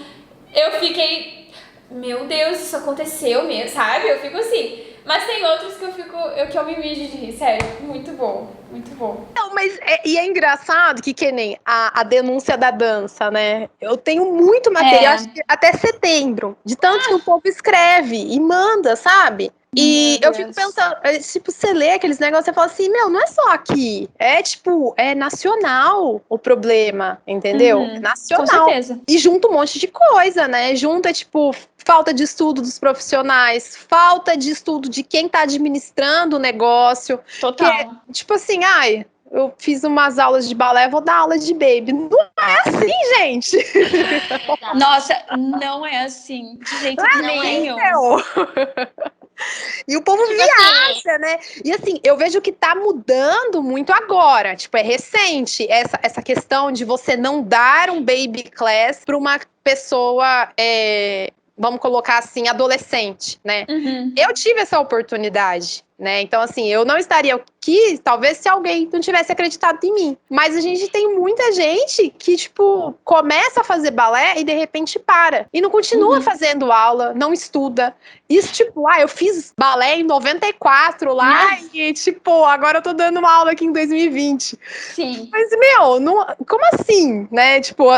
Eu fiquei, meu Deus, isso aconteceu mesmo, sabe? Eu fico assim. Mas tem outros que eu me mijo de rir, sério. Muito bom, muito bom. Não, mas é engraçado que nem a denúncia da dança, né? Eu tenho muito material, acho que até setembro, de tanto que o povo escreve e manda, sabe? E eu fico pensando, tipo, você lê aqueles negócios e fala assim, meu, não é só aqui. É, tipo, é nacional o problema, entendeu? É nacional. Com certeza. E junta um monte de coisa, né? Junta, tipo, falta de estudo dos profissionais, falta de estudo de quem tá administrando o negócio. Total. Que, tipo assim, eu fiz umas aulas de balé, vou dar aula de baby. Não é assim, gente. Nossa, não é assim. De jeito nenhum. E o povo viaja, né? E assim, eu vejo que tá mudando muito agora. Tipo, é recente essa questão de você não dar um baby class pra uma pessoa, vamos colocar assim, adolescente, né? Eu tive essa oportunidade, né? Então, assim, eu não estaria aqui, talvez, se alguém não tivesse acreditado em mim. Mas a gente tem muita gente que, tipo, começa a fazer balé e, de repente, para. E não continua fazendo aula, não estuda. Isso, tipo, eu fiz balé em 94 lá e, tipo, agora eu tô dando uma aula aqui em 2020. Sim. Mas, meu, como assim, né? Tipo...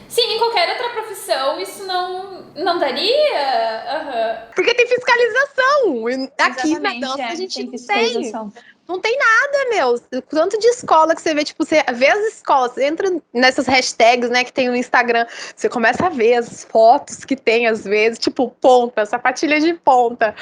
Sim, em qualquer outra profissão isso não daria? Porque tem fiscalização. Aqui Exatamente, na dança a gente não fiscalização. Não tem nada, meu. Tanto de escola que você vê, tipo, você vê as escolas, você entra nessas hashtags, né, que tem no Instagram, você começa a ver as fotos que tem, às vezes, tipo, ponta, sapatilha de ponta.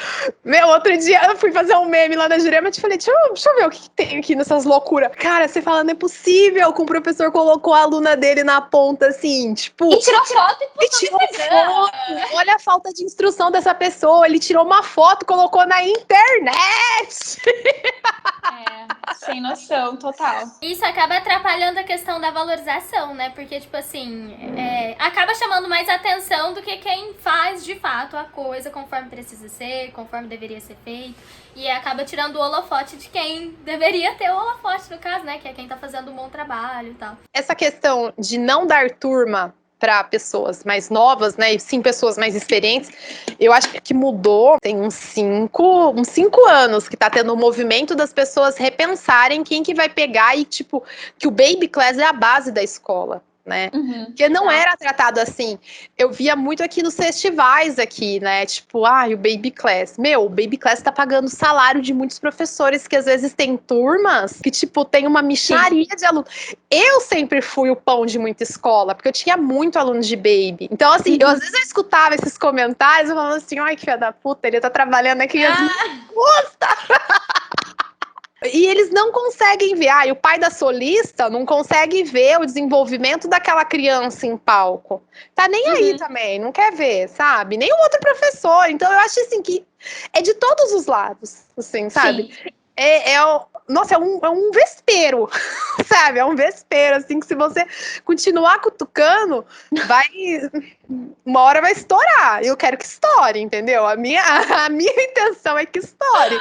Meu, outro dia eu fui fazer um meme lá na Jurema e te falei, deixa eu ver o que tem aqui nessas loucuras. Cara, você fala, não é possível que o professor colocou a aluna dele na ponta, assim, tipo... E tirou foto e tirou foto. Olha a falta de instrução dessa pessoa. Ele tirou uma foto e colocou na internet. Sem noção, total. Isso acaba atrapalhando a questão da valorização, né? Porque, tipo assim, acaba chamando mais atenção do que quem faz, de fato, a coisa conforme precisa ser, conforme deveria ser feito. E acaba tirando o holofote de quem deveria ter o holofote, no caso, né? Que é quem tá fazendo um bom trabalho e tal. Essa questão de não dar turma para pessoas mais novas, né, e sim pessoas mais experientes, eu acho que mudou, tem uns 5 anos que tá tendo um movimento das pessoas repensarem quem que vai pegar e, tipo, que o baby class é a base da escola, né, porque não era tratado assim. Eu via muito aqui nos festivais aqui, né, tipo, o baby class. Meu, o baby class tá pagando o salário de muitos professores que às vezes tem turmas que, tipo, tem uma mixaria de alunos. Eu sempre fui o pão de muita escola, porque eu tinha muito aluno de baby. Então, assim, às vezes eu escutava esses comentários, eu falava assim, ai, que filha da puta, ele tá trabalhando aqui as custa. E eles não conseguem ver. E o pai da solista não consegue ver o desenvolvimento daquela criança em palco. Tá nem aí também, não quer ver, sabe? Nem o outro professor. Então eu acho assim que é de todos os lados, assim, sabe? Sim. Nossa, é um vespeiro, sabe? É um vespeiro, assim, que se você continuar cutucando, uma hora vai estourar. Eu quero que estoure, entendeu? A minha intenção é que estoure.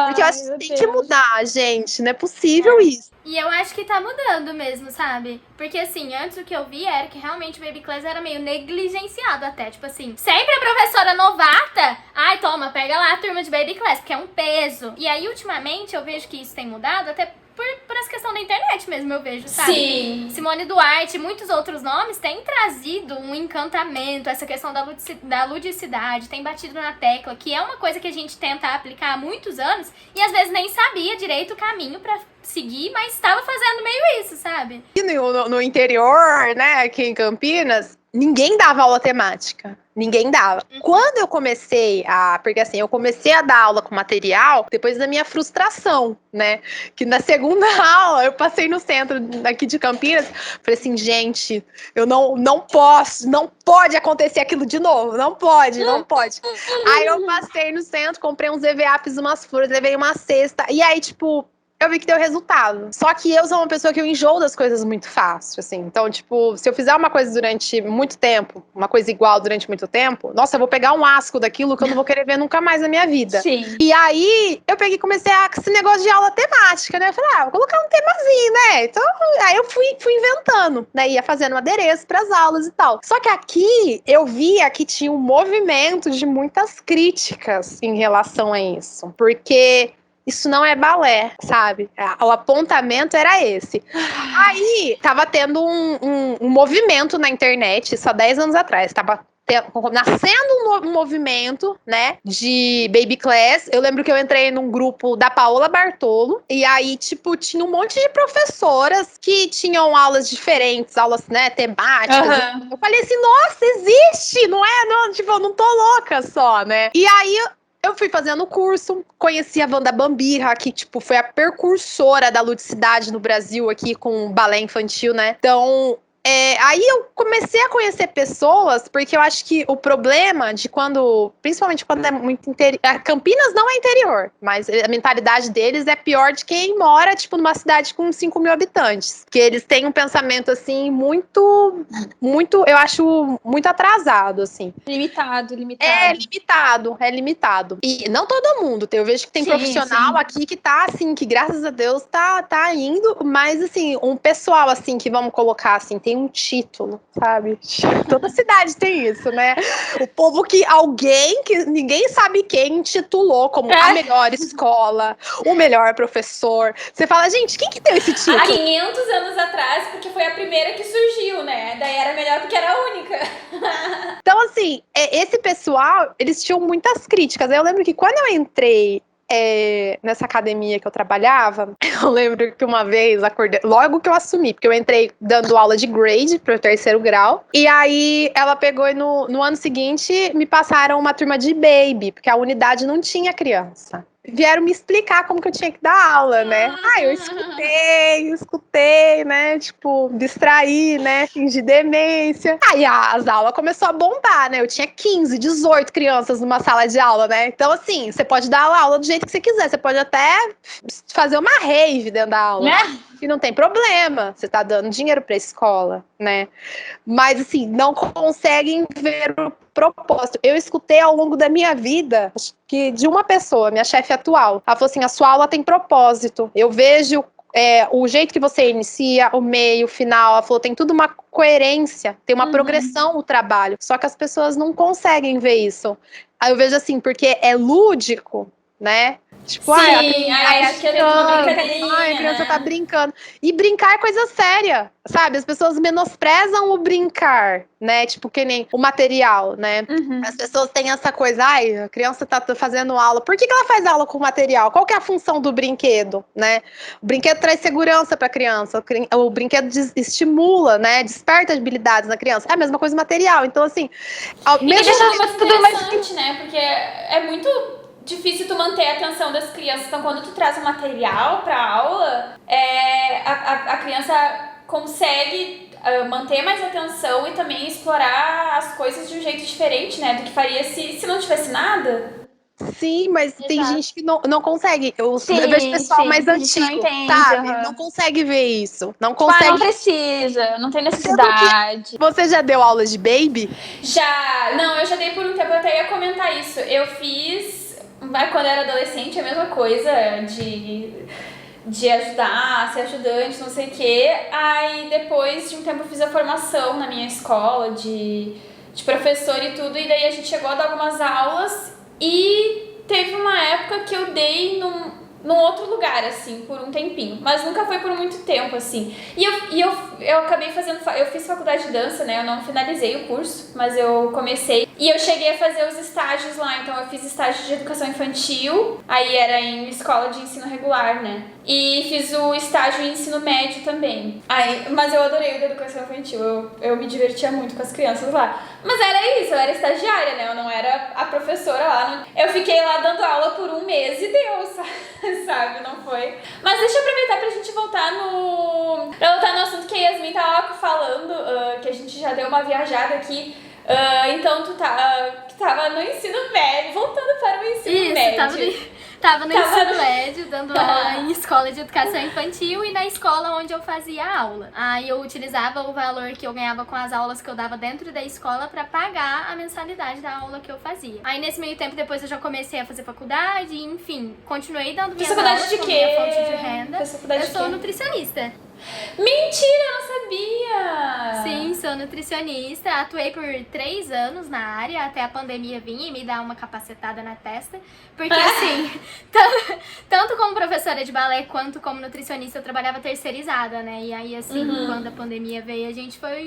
Porque eu acho que tem que mudar, gente. Não é possível isso. E eu acho que tá mudando mesmo, sabe? Porque, assim, antes o que eu vi era que realmente o Baby Class era meio negligenciado até. Tipo assim, sempre a professora novata, ai, toma, pega lá a turma de Baby Class, porque é um peso. E aí, ultimamente, eu vejo que isso tem mudado até por essa questão da internet mesmo, eu vejo, sabe? Sim. Simone Duarte e muitos outros nomes têm trazido um encantamento, essa questão da ludicidade, tem batido na tecla, que é uma coisa que a gente tenta aplicar há muitos anos e às vezes nem sabia direito o caminho pra seguir, mas estava fazendo meio isso, sabe? E no interior, né, aqui em Campinas, ninguém dava aula temática. Ninguém dava. Quando eu comecei porque assim, eu comecei a dar aula com material depois da minha frustração, né? Que na segunda aula eu passei no centro aqui de Campinas, falei assim, gente, eu não posso, não pode acontecer aquilo de novo, não pode. Aí eu passei no centro, comprei uns EVA, fiz umas flores, levei uma cesta, e aí, tipo, eu vi que deu resultado. Só que eu sou uma pessoa que eu enjoo das coisas muito fácil, assim. Então, tipo, se eu fizer uma coisa durante muito tempo, uma coisa igual durante muito tempo, nossa, eu vou pegar um asco daquilo que eu não vou querer ver nunca mais na minha vida. Sim. E aí, eu peguei e comecei com esse negócio de aula temática, né? Eu falei, vou colocar um temazinho, né? Então, aí eu fui inventando, né? Ia fazendo um adereço pras aulas e tal. Só que aqui, eu via que tinha um movimento de muitas críticas em relação a isso. Porque isso não é balé, sabe? O apontamento era esse. Aí, tava tendo um movimento na internet, isso há 10 anos atrás. Tava nascendo um movimento, né, de Baby Class. Eu lembro que eu entrei num grupo da Paola Bartolo, e aí, tipo, tinha um monte de professoras que tinham aulas diferentes, aulas, né, temáticas. Eu falei assim, nossa, existe, não é? Não, tipo, eu não tô louca só, né? E aí, eu fui fazendo o curso, conheci a Wanda Bambirra, que, tipo, foi a precursora da ludicidade no Brasil aqui com balé infantil, né? Então, aí eu comecei a conhecer pessoas, porque eu acho que o problema de principalmente quando é muito interior, Campinas não é interior, mas a mentalidade deles é pior de quem mora, tipo, numa cidade com 5 mil habitantes, porque eles têm um pensamento, assim, muito, eu acho, muito atrasado, assim. Limitado. É limitado. E não todo mundo, eu vejo que tem profissional aqui que tá, assim, que graças a Deus tá indo, mas, assim, um pessoal, assim, que vamos colocar, assim, tem um título, sabe? Toda cidade tem isso, né? O povo que ninguém sabe quem intitulou como a melhor escola, o melhor professor. Você fala, gente, quem que deu esse título? Há 500 anos atrás, porque foi a primeira que surgiu, né? Daí era melhor porque era a única. Então, assim, esse pessoal, eles tinham muitas críticas. Eu lembro que quando eu entrei nessa academia que eu trabalhava, eu lembro que uma vez acordei, logo que eu assumi, porque eu entrei dando aula de grade para o 3º grau, e aí ela pegou e no ano seguinte me passaram uma turma de baby, porque a unidade não tinha criança. Vieram me explicar como que eu tinha que dar aula, né? Eu escutei, né? Tipo, distrair, né? Fingir demência. Aí as aulas começou a bombar, né? Eu tinha 15, 18 crianças numa sala de aula, né? Então, assim, você pode dar aula do jeito que você quiser. Você pode até fazer uma rave dentro da aula. E não tem problema. Você tá dando dinheiro pra escola, né? Mas, assim, não conseguem ver o propósito. Eu escutei ao longo da minha vida, acho que de uma pessoa, minha chefe atual. Ela falou assim, a sua aula tem propósito. Eu vejo o jeito que você inicia, o meio, o final. Ela falou, tem tudo uma coerência, tem uma progressão o trabalho. Só que as pessoas não conseguem ver isso. Aí eu vejo assim, porque é lúdico, né? Tipo, sim, acho que é uma brincadeirinha. A criança tá brincando. E brincar é coisa séria, sabe? As pessoas menosprezam o brincar, né? Tipo, que nem o material, né? As pessoas têm essa coisa, a criança tá fazendo aula. Por que ela faz aula com material? Qual que é a função do brinquedo, né? O brinquedo traz segurança pra criança. O brinquedo estimula, né? Desperta habilidades na criança. É a mesma coisa material. Então, assim... Mesmo tudo mais interessante, né? Porque é muito... difícil tu manter a atenção das crianças. Então, quando tu traz um material pra aula, a criança consegue manter mais atenção e também explorar as coisas de um jeito diferente, né? Do que faria se não tivesse nada. Sim, mas tem gente que não consegue. Eu vejo pessoal mais antigo, não entende, sabe? Não consegue ver isso. Não consegue. Não precisa, não tem necessidade. Você já deu aula de baby? Já. Não, eu já dei por um tempo, eu até ia comentar isso. Eu fiz, quando eu era adolescente, a mesma coisa de ajudar, ser ajudante, não sei o quê. Aí depois de um tempo eu fiz a formação na minha escola de professor e tudo. E daí a gente chegou a dar algumas aulas. E teve uma época que eu dei num outro lugar, assim, por um tempinho. Mas nunca foi por muito tempo, assim. E eu acabei fazendo... Eu fiz faculdade de dança, né? Eu não finalizei o curso, mas eu comecei. E eu cheguei a fazer os estágios lá. Então eu fiz estágio de educação infantil. Aí era em escola de ensino regular, né? E fiz o estágio em ensino médio também. Mas eu adorei o da educação infantil. Eu me divertia muito com as crianças lá. Mas era isso, eu era estagiária, né? Eu não era a professora lá. Eu fiquei lá dando aula por um mês e deu, sabe? Não foi. Mas deixa eu aproveitar pra gente voltar no assunto que a Yasmin tava falando, que a gente já deu uma viajada aqui. Então tu tava no ensino médio, voltando para o ensino médio. Tava no ensino médio, dando aula em escola de educação infantil e na escola onde eu fazia aula. Aí eu utilizava o valor que eu ganhava com as aulas que eu dava dentro da escola pra pagar a mensalidade da aula que eu fazia. Aí nesse meio tempo depois eu já comecei a fazer faculdade, enfim, continuei dando minhas aulas como minha fonte de renda. Eu sou nutricionista. Mentira, eu não sabia! Sim, sou nutricionista, atuei por 3 anos na área, até a pandemia vir e me dar uma capacetada na testa, porque assim, tanto como professora de balé quanto como nutricionista eu trabalhava terceirizada, né, e aí assim, quando a pandemia veio,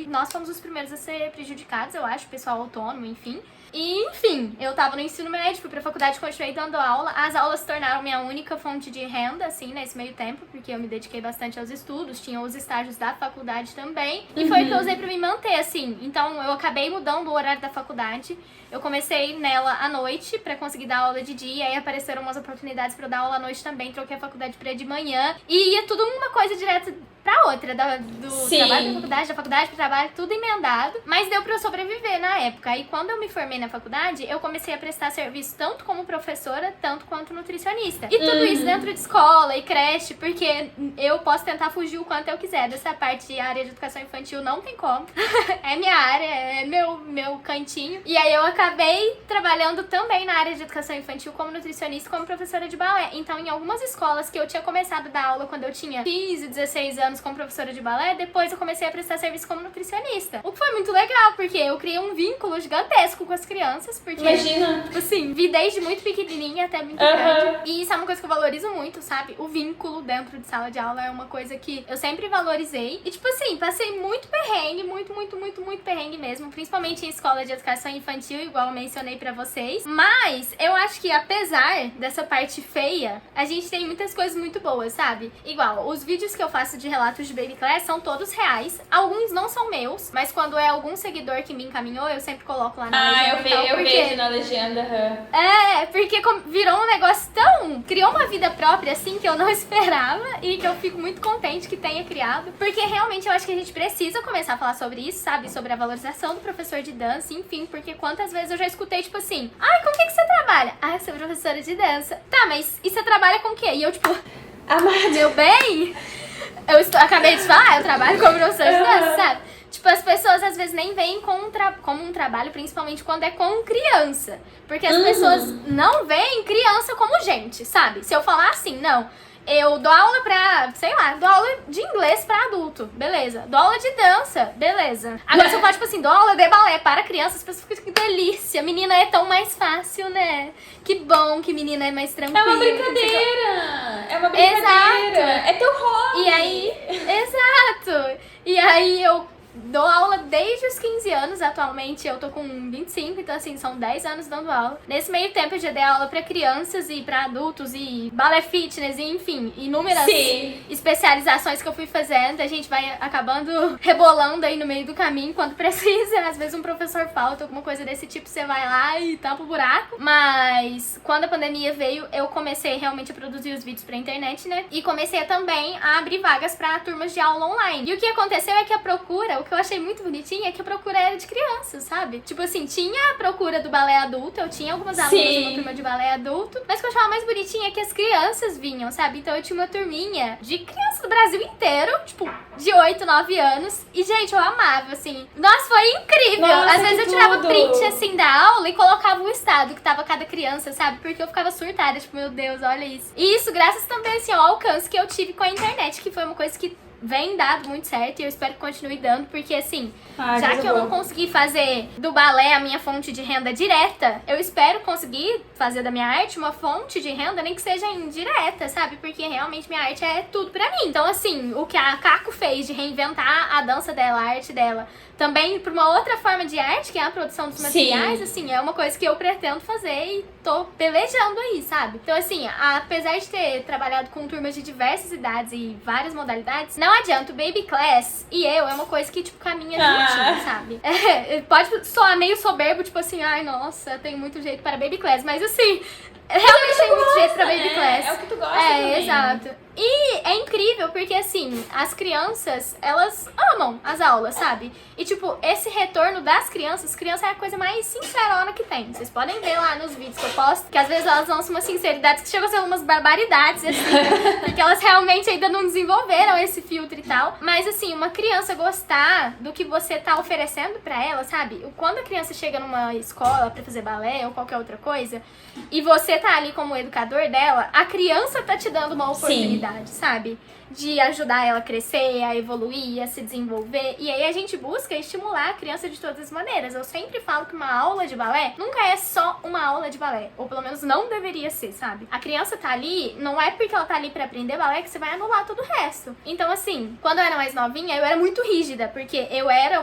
nós fomos os primeiros a ser prejudicados, eu acho, pessoal autônomo, enfim. E, enfim, eu tava no ensino médio, fui pra faculdade, continuei dando aula. As aulas se tornaram minha única fonte de renda, assim, nesse meio tempo, porque eu me dediquei bastante aos estudos, tinha os estágios da faculdade também. E foi o que eu usei pra me manter, assim. Então, eu acabei mudando o horário da faculdade. Eu comecei nela à noite pra conseguir dar aula de dia, aí apareceram umas oportunidades pra eu dar aula à noite também, troquei a faculdade pra de manhã. E ia tudo uma coisa direta pra outra, do trabalho pra da faculdade pro trabalho, tudo emendado. Mas deu pra eu sobreviver na época. E quando eu me formei na faculdade, eu comecei a prestar serviço tanto como professora, tanto quanto nutricionista. E tudo isso dentro de escola e creche, porque eu posso tentar fugir o quanto eu quiser dessa parte de área de educação infantil, não tem como. É minha área, é meu cantinho. E aí eu acabei trabalhando também na área de educação infantil como nutricionista, como professora de balé. Então, em algumas escolas que eu tinha começado a dar aula quando eu tinha 15, 16 anos como professora de balé, depois eu comecei a prestar serviço como nutricionista. O que foi muito legal, porque eu criei um vínculo gigantesco com as crianças, porque, imagina, tipo assim, vi desde muito pequenininha até muito grande. E isso é uma coisa que eu valorizo muito, sabe? O vínculo dentro de sala de aula é uma coisa que eu sempre valorizei. E, tipo assim, passei muito perrengue, muito perrengue mesmo, principalmente em escola de educação infantil, igual eu mencionei pra vocês. Mas eu acho que, apesar dessa parte feia, a gente tem muitas coisas muito boas, sabe? Igual, os vídeos que eu faço de relatos de Baby Class são todos reais. Alguns não são meus, mas quando é algum seguidor que me encaminhou, eu sempre coloco lá na legenda. Eu vejo na legenda. Porque virou um negócio criou uma vida própria, assim, que eu não esperava e que eu fico muito contente que tenha criado. Porque realmente eu acho que a gente precisa começar a falar sobre isso, sabe? Sobre a valorização do professor de dança, enfim, porque quantas vezes eu já escutei, tipo assim, ai, com que você trabalha? Ah, eu sou professora de dança. Tá, mas e você trabalha com o quê? E eu, tipo, meu bem, acabei de falar, eu trabalho como professora de dança, sabe? Tipo, as pessoas às vezes nem veem como um trabalho, principalmente quando é com criança. Porque as pessoas não veem criança como gente, sabe? Se eu falar assim, não, eu dou aula dou aula de inglês pra adulto, beleza. Dou aula de dança, beleza. Agora se eu falar, tipo assim, dou aula de balé para crianças, as pessoas ficam, que delícia, menina é tão mais fácil, né? Que bom que menina é mais tranquila. É uma brincadeira. É uma brincadeira. Exato. É teu hobby. E aí, exato. E aí eu dou aula desde os 15 anos, atualmente eu tô com 25, então assim, são 10 anos dando aula. Nesse meio tempo eu já dei aula pra crianças e pra adultos e balé fitness e enfim, inúmeras especializações que eu fui fazendo. A gente vai acabando rebolando aí no meio do caminho quando precisa. Às vezes um professor falta, alguma coisa desse tipo, você vai lá e tampa o buraco. Mas quando a pandemia veio, eu comecei realmente a produzir os vídeos pra internet, né? E comecei também a abrir vagas pra turmas de aula online. E o que aconteceu é que a procura, o que eu achei muito bonitinho é que a procura era de crianças, sabe? Tipo assim, tinha a procura do balé adulto, eu tinha algumas alunas numa turma de balé adulto, mas o que eu achava mais bonitinho é que as crianças vinham, sabe? Então eu tinha uma turminha de crianças do Brasil inteiro, tipo, de 8, 9 anos. E, gente, eu amava, assim. Nossa, foi incrível! Nossa, às vezes eu tirava print, assim, da aula e colocava o estado que tava cada criança, sabe? Porque eu ficava surtada, tipo, meu Deus, olha isso. E isso graças também, assim, ao alcance que eu tive com a internet, que foi uma coisa que vem dado muito certo e eu espero que continue dando, porque assim, já que eu não consegui fazer do balé a minha fonte de renda direta, eu espero conseguir fazer da minha arte uma fonte de renda, nem que seja indireta, sabe? Porque realmente minha arte é tudo pra mim. Então assim, o que a Caco fez de reinventar a dança dela, a arte dela, também pra uma outra forma de arte, que é a produção dos materiais, assim, é uma coisa que eu pretendo fazer e tô pelejando aí, sabe? Então assim, apesar de ter trabalhado com turmas de diversas idades e várias modalidades, não adianta, o Baby Class e eu é uma coisa que, tipo, caminha juntinho, sabe? Pode soar meio soberbo, tipo assim, ai, nossa, tenho muito jeito para Baby Class, mas assim, realmente tem muito jeito pra Baby Class. É o que tu gosta também. Exato. E é incrível porque, assim, as crianças, elas amam as aulas, sabe? E, tipo, esse retorno das crianças é a coisa mais sincerona que tem. Vocês podem ver lá nos vídeos que eu posto, que às vezes elas lançam umas sinceridades que chegam a ser umas barbaridades, assim, porque elas realmente ainda não desenvolveram esse filtro e tal. Mas, assim, uma criança gostar do que você tá oferecendo pra ela, sabe? Quando a criança chega numa escola pra fazer balé ou qualquer outra coisa, e você tá ali como educador dela, a criança tá te dando uma oportunidade, sabe? De ajudar ela a crescer, a evoluir, a se desenvolver. E aí a gente busca estimular a criança de todas as maneiras. Eu sempre falo que uma aula de balé nunca é só uma aula de balé. Ou pelo menos não deveria ser, sabe? A criança tá ali, não é porque ela tá ali pra aprender balé que você vai anular todo o resto. Então assim, quando eu era mais novinha, eu era muito rígida. Porque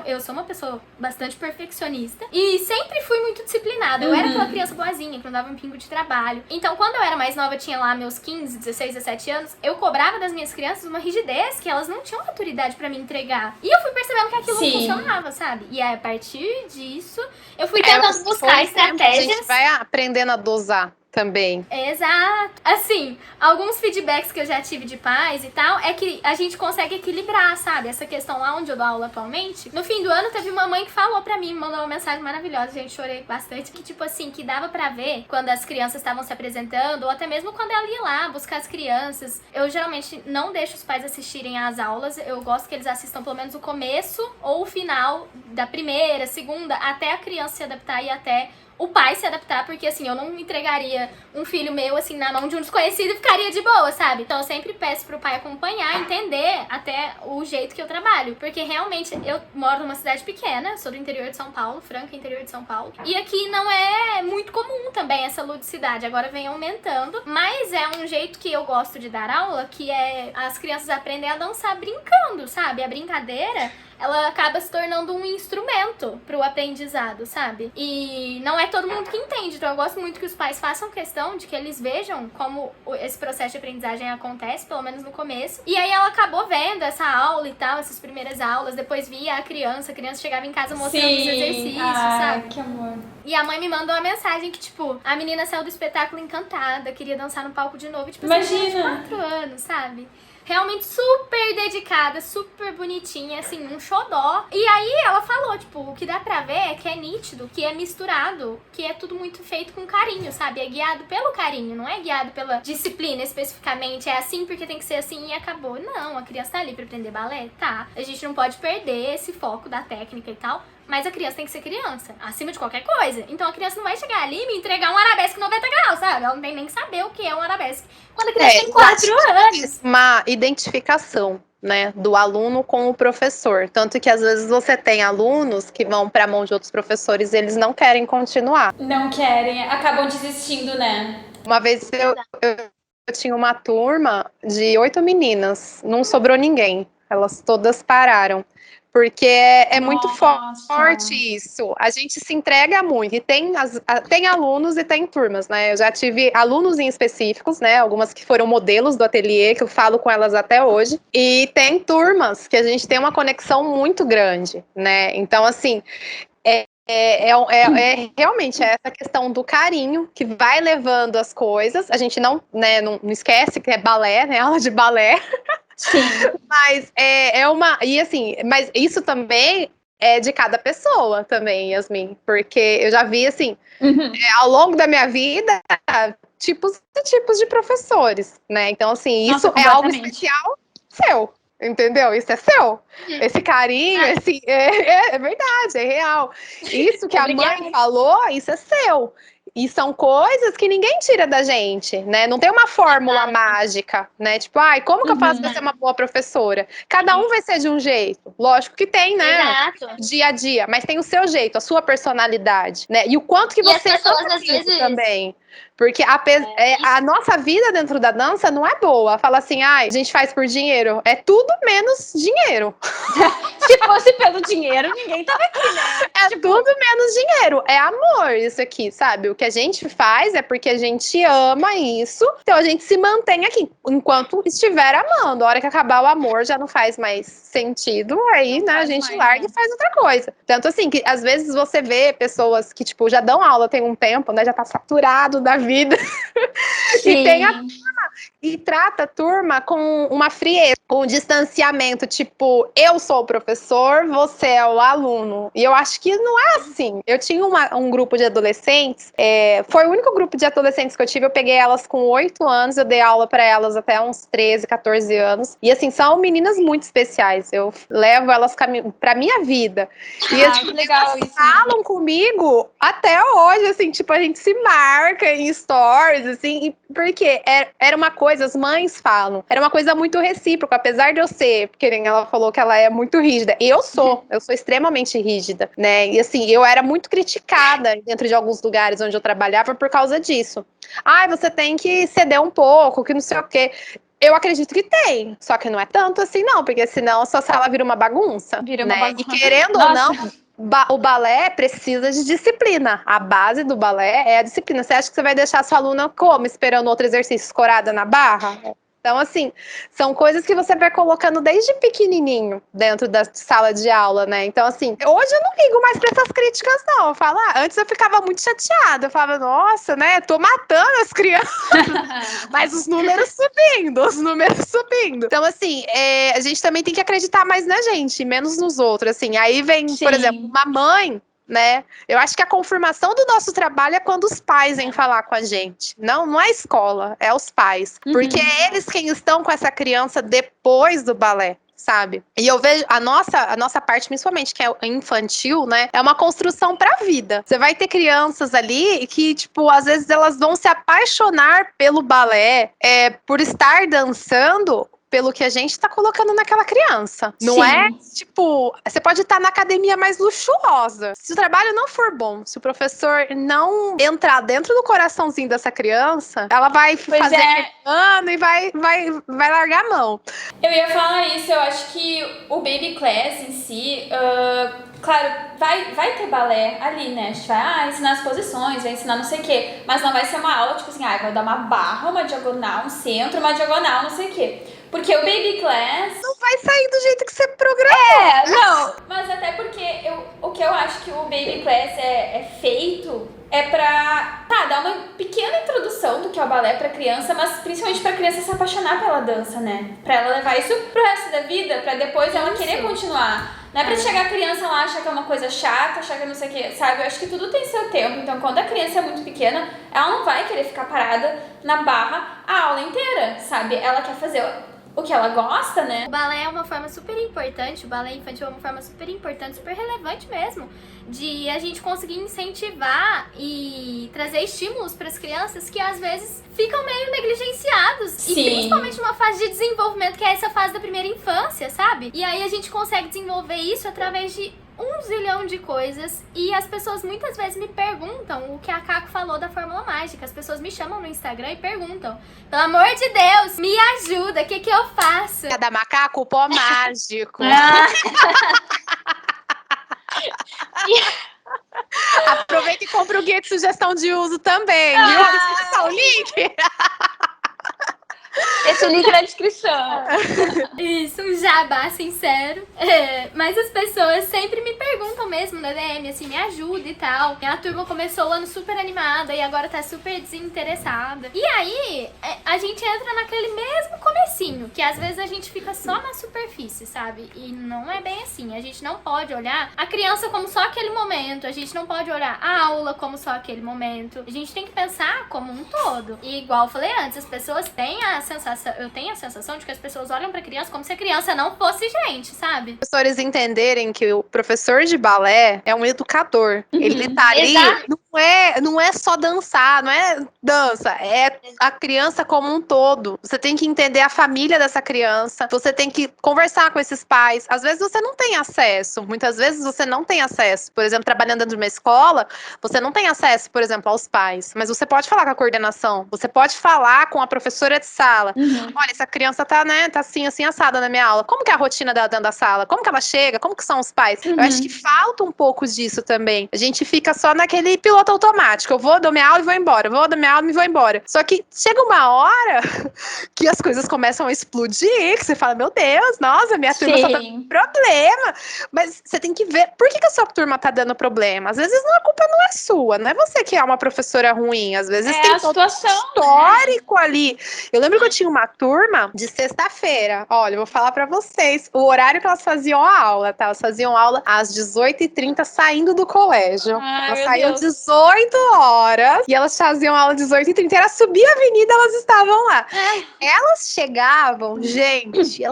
eu sou uma pessoa bastante perfeccionista. E sempre fui muito disciplinada. Eu era aquela criança boazinha, que não dava um pingo de trabalho. Então quando eu era mais nova, eu tinha lá meus 15, 16, 17 anos, eu cobrava das minhas crianças uma rigidez que elas não tinham maturidade pra me entregar. E eu fui percebendo que aquilo não funcionava, sabe? E aí, a partir disso, eu fui tentando buscar estratégias. A gente vai aprendendo a dosar também. Exato. Assim, alguns feedbacks que eu já tive de pais e tal, é que a gente consegue equilibrar, sabe? Essa questão lá onde eu dou aula atualmente. No fim do ano, teve uma mãe que falou pra mim, mandou uma mensagem maravilhosa, gente, chorei bastante, que tipo assim, que dava pra ver quando as crianças estavam se apresentando, ou até mesmo quando ela ia lá buscar as crianças. Eu geralmente não deixo os pais assistirem às aulas, eu gosto que eles assistam pelo menos o começo ou o final da primeira, segunda, até a criança se adaptar e até o pai se adaptar, porque assim, eu não entregaria um filho meu, assim, na mão de um desconhecido e ficaria de boa, sabe? Então eu sempre peço pro pai acompanhar, entender até o jeito que eu trabalho, porque realmente eu moro numa cidade pequena, sou do interior de São Paulo, Franca, interior de São Paulo, e aqui não é muito comum também essa ludicidade, agora vem aumentando, mas é um jeito que eu gosto de dar aula, que é as crianças aprendem a dançar brincando, sabe? A brincadeira, ela acaba se tornando um instrumento pro aprendizado, sabe? E não é todo mundo que entende, então eu gosto muito que os pais façam questão de que eles vejam como esse processo de aprendizagem acontece, pelo menos no começo. E aí ela acabou vendo essa aula e tal, essas primeiras aulas, depois via a criança chegava em casa mostrando os exercícios, sabe? Que amor. E a mãe me mandou uma mensagem que, tipo, a menina saiu do espetáculo encantada, queria dançar no palco de novo, e, tipo, imagina, 4 anos, sabe? Realmente super dedicada, super bonitinha, assim, um xodó. E aí ela falou, tipo, o que dá pra ver é que é nítido, que é misturado, que é tudo muito feito com carinho, sabe? É guiado pelo carinho, não é guiado pela disciplina especificamente. É assim porque tem que ser assim e acabou. Não, a criança tá ali pra aprender balé, tá. A gente não pode perder esse foco da técnica e tal. Mas a criança tem que ser criança, acima de qualquer coisa. Então a criança não vai chegar ali e me entregar um arabesque 90 graus, sabe? Ela não tem nem que saber o que é um arabesque. Quando a criança tem 4 anos. Uma identificação, né, do aluno com o professor. Tanto que às vezes você tem alunos que vão pra mão de outros professores e eles não querem continuar. Não querem, acabam desistindo, né? Uma vez eu tinha uma turma de 8 meninas, não sobrou ninguém. Elas todas pararam. Porque é muito forte isso. A gente se entrega muito. E tem alunos e tem turmas, né? Eu já tive alunos em específicos, né? Algumas que foram modelos do ateliê, que eu falo com elas até hoje. E tem turmas que a gente tem uma conexão muito grande, né? Então, assim, realmente essa questão do carinho que vai levando as coisas. A gente não esquece que é balé, né? Aula de balé. Sim. Mas mas isso também é de cada pessoa também, Yasmin. Porque eu já vi, assim, ao longo da minha vida, tipos de professores, né? Então, assim, isso é algo especial seu. Entendeu? Isso é seu. Esse carinho, é verdade, é real. Isso que a mãe falou, isso é seu. E são coisas que ninguém tira da gente, né? Não tem uma fórmula mágica, né? Tipo, como que eu faço pra ser uma boa professora? Cada um vai ser de um jeito. Lógico que tem, né? Exato. Dia a dia. Mas tem o seu jeito, a sua personalidade, né? E o quanto que você ama isso também. Porque a nossa vida dentro da dança não é boa. Fala assim, a gente faz por dinheiro. É tudo menos dinheiro. Se fosse pelo dinheiro, ninguém tava aqui, né? É tudo menos dinheiro. É amor isso aqui, sabe? O que a gente faz é porque a gente ama isso. Então a gente se mantém aqui enquanto estiver amando. A hora que acabar o amor já não faz mais sentido. Aí, né, a gente larga e faz outra coisa. Tanto assim, que às vezes você vê pessoas que, tipo, já dão aula tem um tempo, né? Já tá saturado da vida. E tem a turma e trata a turma com uma frieza, com um distanciamento, tipo, eu sou o professor, você é o aluno. E eu acho que não é assim. Eu tinha um grupo de adolescentes, foi o único grupo de adolescentes que eu tive, eu peguei elas com 8 anos, eu dei aula para elas até uns 13, 14 anos. E assim, são meninas muito especiais. Eu levo elas pra minha vida. E assim, legal elas falam comigo até hoje, assim, tipo, a gente se marca em stories, assim, porque era uma coisa, as mães falam, era uma coisa muito recíproca, apesar de eu ser, porque ela falou que ela é muito rígida, e eu sou extremamente rígida, né, e assim, eu era muito criticada dentro de alguns lugares onde eu trabalhava por causa disso. Você tem que ceder um pouco, que não sei o quê. Eu acredito que tem, só que não é tanto assim não, porque senão a sua sala vira uma bagunça, né? E querendo ou não, o balé precisa de disciplina. A base do balé é a disciplina. Você acha que você vai deixar a sua aluna como? Esperando outro exercício escorada na barra? Então, assim, são coisas que você vai colocando desde pequenininho dentro da sala de aula, né? Então, assim, hoje eu não ligo mais pra essas críticas, não. Eu falo, antes eu ficava muito chateada. Eu falava, nossa, né? Tô matando as crianças. Mas os números subindo. Então, assim, a gente também tem que acreditar mais na gente, menos nos outros, assim. Aí vem, por exemplo, uma mãe, né? Eu acho que a confirmação do nosso trabalho é quando os pais vêm falar com a gente. Não é a escola, é os pais. Porque é eles quem estão com essa criança depois do balé, sabe? E eu vejo a nossa parte, principalmente, que é infantil, né? É uma construção pra vida. Você vai ter crianças ali que, tipo, às vezes elas vão se apaixonar pelo balé, por estar dançando, pelo que a gente tá colocando naquela criança. Não é, tipo, você pode estar na academia mais luxuosa. Se o trabalho não for bom, se o professor não entrar dentro do coraçãozinho dessa criança, ela vai fazer ano e vai largar a mão. Eu ia falar isso, eu acho que o Baby Class em si, claro, vai ter balé ali, né? A gente vai ensinar as posições, vai ensinar não sei o quê, mas não vai ser uma aula, tipo assim, vai dar uma barra, uma diagonal, um centro, uma diagonal, não sei o quê. Porque o Baby Class não vai sair do jeito que você programou. Não. Mas até porque o que eu acho que o Baby Class é feito é pra dar uma pequena introdução do que é o balé pra criança, mas principalmente pra criança se apaixonar pela dança, né? Pra ela levar isso pro resto da vida, pra depois ela querer continuar. Não é pra chegar a criança lá, achar que é uma coisa chata, achar que não sei o que, sabe? Eu acho que tudo tem seu tempo. Então, quando a criança é muito pequena, ela não vai querer ficar parada na barra a aula inteira, sabe? Ela quer fazer o que ela gosta, né? O balé é uma forma super importante, o balé infantil é uma forma super importante, super relevante mesmo, de a gente conseguir incentivar e trazer estímulos para as crianças que às vezes ficam meio negligenciados. Sim. E principalmente numa fase de desenvolvimento, que é essa fase da primeira infância, sabe? E aí a gente consegue desenvolver isso através de um zilhão de coisas e as pessoas muitas vezes me perguntam o que a Caco falou da fórmula mágica. As pessoas me chamam no Instagram e perguntam, pelo amor de Deus, me ajuda, o que eu faço? É da Macaco, o pó mágico. Aproveita e compra o guia de sugestão de uso também, viu? Descrição, o link. Esse link na descrição. Isso, um jabá sincero. Mas as pessoas sempre me perguntam mesmo na DM, assim, me ajuda e tal. Minha turma começou o ano super animada e agora tá super desinteressada. E aí, a gente entra naquele mesmo comecinho, que às vezes a gente fica só na superfície, sabe? E não é bem assim. A gente não pode olhar a criança como só aquele momento. A gente não pode olhar a aula como só aquele momento. A gente tem que pensar como um todo. E igual eu falei antes, as pessoas têm a sensação, eu tenho a sensação de que as pessoas olham pra criança como se a criança não fosse gente, sabe? Os professores entenderem que o professor de balé é um educador. Ele tá ali, não é só dançar, não é dança, é a criança como um todo. Você tem que entender a família dessa criança, você tem que conversar com esses pais. Às vezes você não tem acesso, muitas vezes você não tem acesso. Por exemplo, trabalhando dentro de uma escola, você não tem acesso, por exemplo, aos pais, mas você pode falar com a coordenação, você pode falar com a professora de sala. Olha, essa criança tá assim assada na minha aula. Como que é a rotina dela dentro da sala? Como que ela chega? Como que são os pais? Eu acho que falta um pouco disso também. A gente fica só naquele piloto automático. Eu vou, dou minha aula e vou embora. Eu vou, dou minha aula e vou embora. Só que chega uma hora que as coisas começam a explodir, que você fala, meu Deus, nossa, minha turma só tá com problema. Mas você tem que ver, por que a sua turma tá dando problema? Às vezes a culpa não é sua, não é você que é uma professora ruim. Às vezes tem todo um histórico ali. Eu lembro que eu tinha uma turma de sexta-feira. Olha, eu vou falar pra vocês o horário que elas faziam a aula, tá? Elas faziam aula às 18h30 saindo do colégio. Elas saíam 18 horas e elas faziam aula às 18h30. Era subir a avenida, elas estavam lá. Elas chegavam, gente,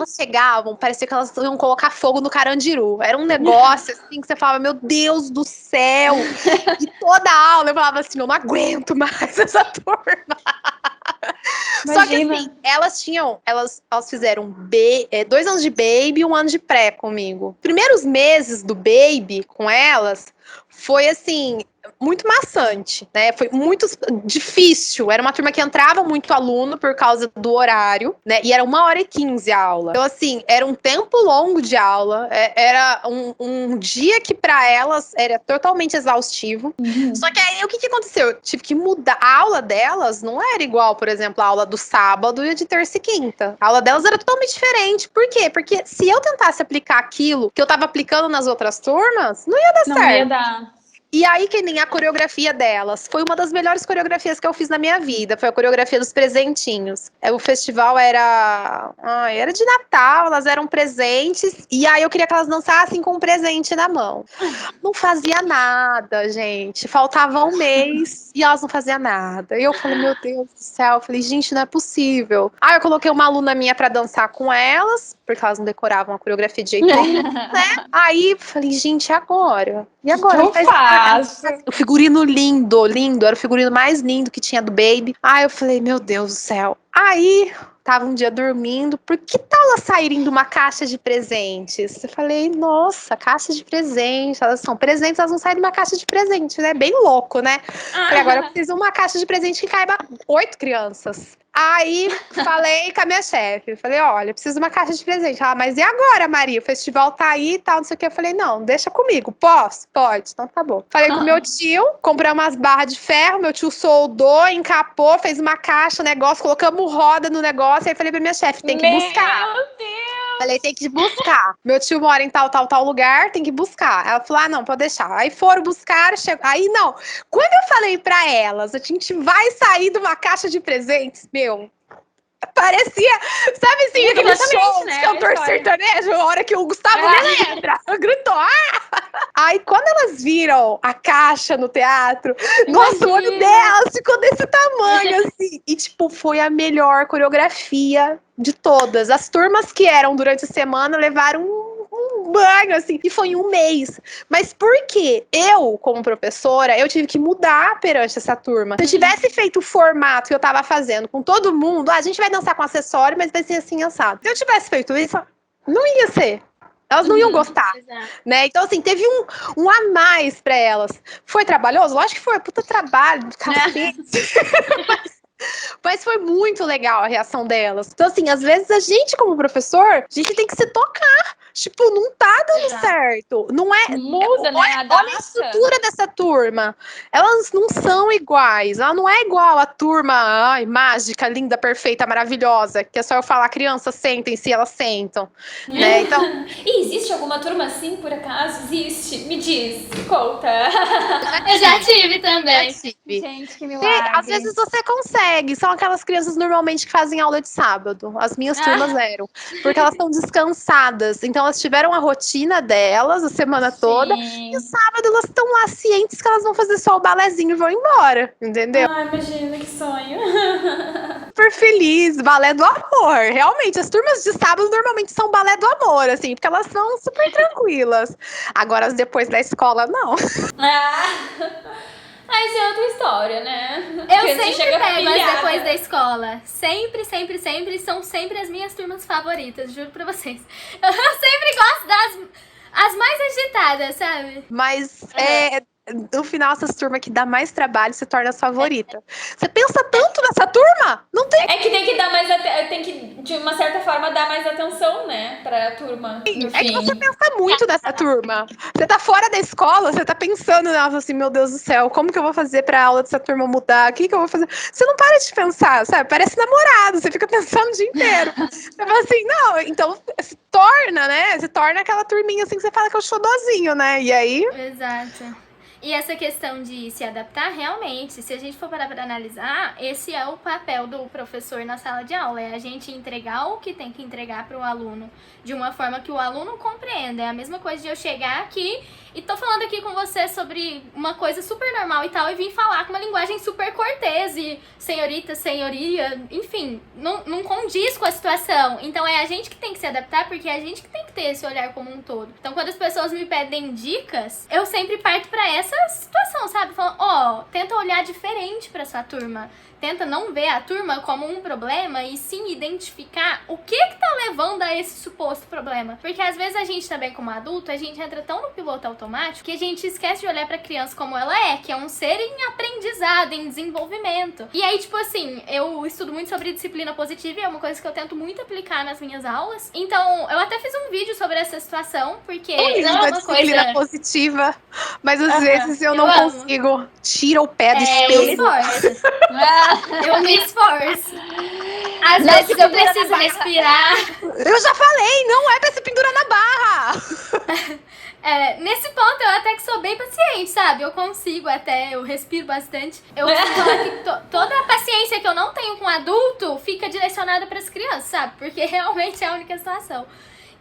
parecia que elas iam colocar fogo no Carandiru. Era um negócio assim que você falava, meu Deus do céu. E toda a aula eu falava assim, eu não aguento mais essa turma. Só que assim, elas fizeram 2 anos de baby e 1 ano de pré comigo. Primeiros meses do baby com elas foi assim, muito maçante, né? Foi muito difícil. Era uma turma que entrava muito aluno por causa do horário, né? E era 1h15 a aula. Então, assim, era um tempo longo de aula. Era um dia que pra elas era totalmente exaustivo. Só que aí, o que aconteceu? Eu tive que mudar. A aula delas não era igual, por exemplo, a aula do sábado e a de terça e quinta. A aula delas era totalmente diferente. Por quê? Porque se eu tentasse aplicar aquilo que eu tava aplicando nas outras turmas, não ia dar certo. Não ia dar. E aí, que nem a coreografia delas. Foi uma das melhores coreografias que eu fiz na minha vida. Foi a coreografia dos presentinhos. O festival era de Natal, elas eram presentes. E aí, eu queria que elas dançassem com um presente na mão. Não fazia nada, gente. Faltava um mês e elas não faziam nada. E eu falei, meu Deus do céu. Eu falei, gente, não é possível. Aí, eu coloquei uma aluna minha pra dançar com elas, porque elas não decoravam a coreografia de jeito nenhum, né? Aí, falei, gente, e agora? E agora? Eu faço. O figurino lindo. Era o figurino mais lindo que tinha do Baby. Aí eu falei, meu Deus do céu. Aí, tava um dia dormindo, por que tal elas saírem de uma caixa de presentes? Eu falei, nossa, caixa de presentes. Elas são presentes, elas vão sair de uma caixa de presentes, né? Bem louco, né? Falei, agora eu preciso de uma caixa de presente que caiba 8 crianças. Aí, falei com a minha chefe. Falei, olha, preciso de uma caixa de presente. Ela, mas e agora, Maria? O festival tá aí e tal, não sei o que. Eu falei, não, deixa comigo. Posso? Pode. Então tá bom. Falei com meu tio, comprei umas barras de ferro. Meu tio soldou, encapou, fez uma caixa, negócio, colocamos roda no negócio. Aí falei pra minha chefe, tem que buscar. Meu Deus! Falei, tem que buscar. Meu tio mora em tal lugar, tem que buscar. Ela falou, não, pode deixar. Aí foram buscar, chegou. Aí não. Quando eu falei pra elas, a gente vai sair de uma caixa de presentes, meu, parecia, sabe assim, aquele show de cantor sertanejo, a hora que o Gustavo entra, gritou, Aí quando elas viram a caixa no teatro, nossa, o olho delas ficou desse tamanho, assim. E tipo, foi a melhor coreografia de todas. As turmas que eram durante a semana levaram um banho, assim, e foi em um mês. Mas por quê? Eu, como professora, eu tive que mudar perante essa turma. Se eu tivesse feito o formato que eu tava fazendo com todo mundo, a gente vai dançar com acessório, mas vai ser assim, assado. Se eu tivesse feito isso, não ia ser. Elas não iam gostar, Exato. né? Então, assim, teve um a mais pra elas. Foi trabalhoso? Lógico que foi, puta trabalho, cacete. Mas foi muito legal a reação delas. Então, assim, às vezes a gente, como professor, a gente tem que se tocar. Tipo, não tá dando certo. Não é. Muda, né? Olha a estrutura dessa turma. Elas não são iguais. Ela não é igual a turma mágica, linda, perfeita, maravilhosa. Que é só eu falar, crianças, sentem-se, elas sentam. Né? Então, E existe alguma turma assim, por acaso? Existe? Me diz, conta. Eu já tive também. Gente, que e, milagre. às vezes você consegue. São aquelas crianças normalmente que fazem aula de sábado. As minhas turmas eram. Porque elas estão descansadas. Então, elas tiveram a rotina delas a semana toda. E o sábado elas estão lá cientes que elas vão fazer só o balézinho e vão embora. Entendeu? Ai, imagina, que sonho. Super feliz, balé do amor. Realmente, as turmas de sábado normalmente são balé do amor, assim, porque elas são super tranquilas. Agora, as depois da escola, não. Mas é outra história, né? Eu Porque você sempre chega pego as pilhada. depois da escola. Sempre, sempre, sempre. São sempre as minhas turmas favoritas, juro pra vocês. Eu sempre gosto das as mais agitadas, sabe? Mas no final, essas turmas que dá mais trabalho se torna a favorita. Você pensa tanto nessa turma? Não tem. É que tem que dar mais tem que, de uma certa forma, dar mais atenção, né? Pra turma. No É que fim. você pensa muito nessa turma. Você tá fora da escola, você tá pensando nela, assim, meu Deus do céu, como que eu vou fazer pra aula dessa turma mudar? O que eu vou fazer? Você não para de pensar, sabe? Parece namorado, você fica pensando o dia inteiro. Você fala assim, não, então se torna, né? Se torna aquela turminha assim que você fala que é o xodozinho, né? E aí... Exato. E essa questão de se adaptar, realmente, se a gente for parar para analisar, esse é o papel do professor na sala de aula, é a gente entregar o que tem que entregar para o aluno de uma forma que o aluno compreenda. É a mesma coisa de eu chegar aqui e tô falando aqui com você sobre uma coisa super normal e tal, e vim falar com uma linguagem super cortês e senhorita, senhoria, enfim, não condiz com a situação. Então é a gente que tem que se adaptar, porque é a gente que tem que ter esse olhar como um todo. Então quando as pessoas me pedem dicas, eu sempre parto pra essa situação, sabe? Falando, tenta olhar diferente pra sua turma. Tenta não ver a turma como um problema e sim identificar o que tá levando a esse suposto problema. Porque às vezes a gente também, como adulto, a gente entra tão no piloto automático que a gente esquece de olhar pra criança como ela é, que é um ser em aprendizado, em desenvolvimento. E aí, tipo assim, eu estudo muito sobre disciplina positiva e é uma coisa que eu tento muito aplicar nas minhas aulas. Então, eu até fiz um vídeo sobre essa situação, porque Eu não é uma disciplina coisa... positiva, mas às vezes eu não amo. consigo. Tira o pé do Eu me espelho. esforço. Eu me esforço. Às vezes eu preciso respirar. Eu já falei, não é pra se pendurar na barra. Nesse ponto eu até que sou bem paciente, sabe? Eu consigo até, eu respiro bastante. Eu costumo falar que toda a paciência que eu não tenho com adulto fica direcionada pras crianças, sabe? Porque realmente é a única situação.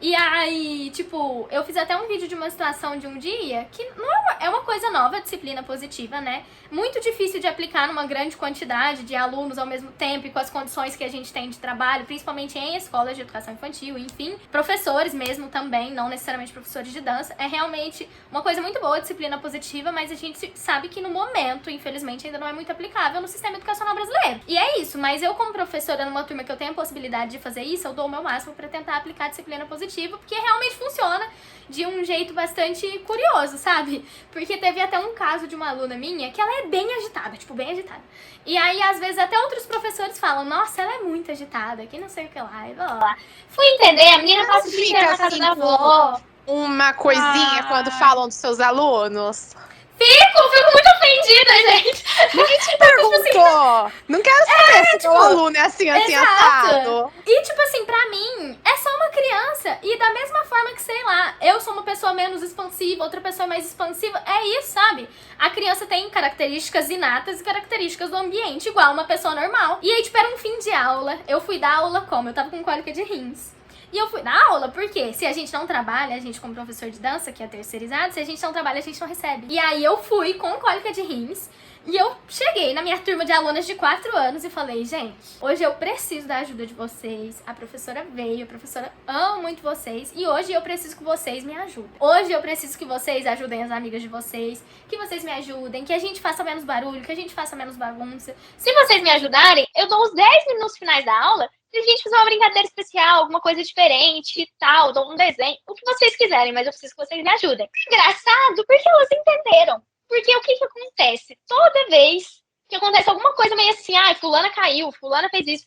E aí, tipo, eu fiz até um vídeo de uma situação de um dia que não é uma coisa nova, disciplina positiva, né? Muito difícil de aplicar numa grande quantidade de alunos ao mesmo tempo e com as condições que a gente tem de trabalho, principalmente em escolas de educação infantil, enfim. Professores mesmo também, não necessariamente professores de dança. É realmente uma coisa muito boa, disciplina positiva, mas a gente sabe que no momento, infelizmente, ainda não é muito aplicável no sistema educacional brasileiro. E é isso, mas eu como professora numa turma que eu tenho a possibilidade de fazer isso, eu dou o meu máximo pra tentar aplicar disciplina positiva, porque realmente funciona de um jeito bastante curioso, sabe? Porque teve até um caso de uma aluna minha que ela é bem agitada, tipo, bem agitada. E aí, às vezes, até outros professores falam, nossa, ela é muito agitada, que não sei o que lá, e blá, blá, blá. Fui entender, a menina passa o dia inteiro na casa da avó. Uma coisinha quando falam dos seus alunos. Fico muito ofendida, gente. Ninguém te perguntou. Não quero saber se o aluno é assim, assado. E, tipo assim, pra mim, é só uma criança. E da mesma forma que, sei lá, eu sou uma pessoa menos expansiva, outra pessoa mais expansiva. É isso, sabe? A criança tem características inatas e características do ambiente, igual uma pessoa normal. E aí, tipo, era um fim de aula. Eu fui dar aula como? Eu tava com cólica de rins. E eu fui dar aula, porque se a gente não trabalha, a gente como professor de dança, que é terceirizado, se a gente não trabalha, a gente não recebe. E aí eu fui com cólica de rins, e eu cheguei na minha turma de alunas de 4 anos e falei, gente, hoje eu preciso da ajuda de vocês, a professora veio, a professora ama muito vocês, e hoje eu preciso que vocês me ajudem. Hoje eu preciso que vocês ajudem as amigas de vocês, que vocês me ajudem, que a gente faça menos barulho, que a gente faça menos bagunça. Se vocês me ajudarem, eu dou os 10 minutos finais da aula Se a gente fizer uma brincadeira especial, alguma coisa diferente e tal, dou um desenho, o que vocês quiserem, mas eu preciso que vocês me ajudem. Engraçado, porque elas entenderam. Porque o que acontece? Toda vez que acontece alguma coisa meio assim, fulana caiu, fulana fez isso,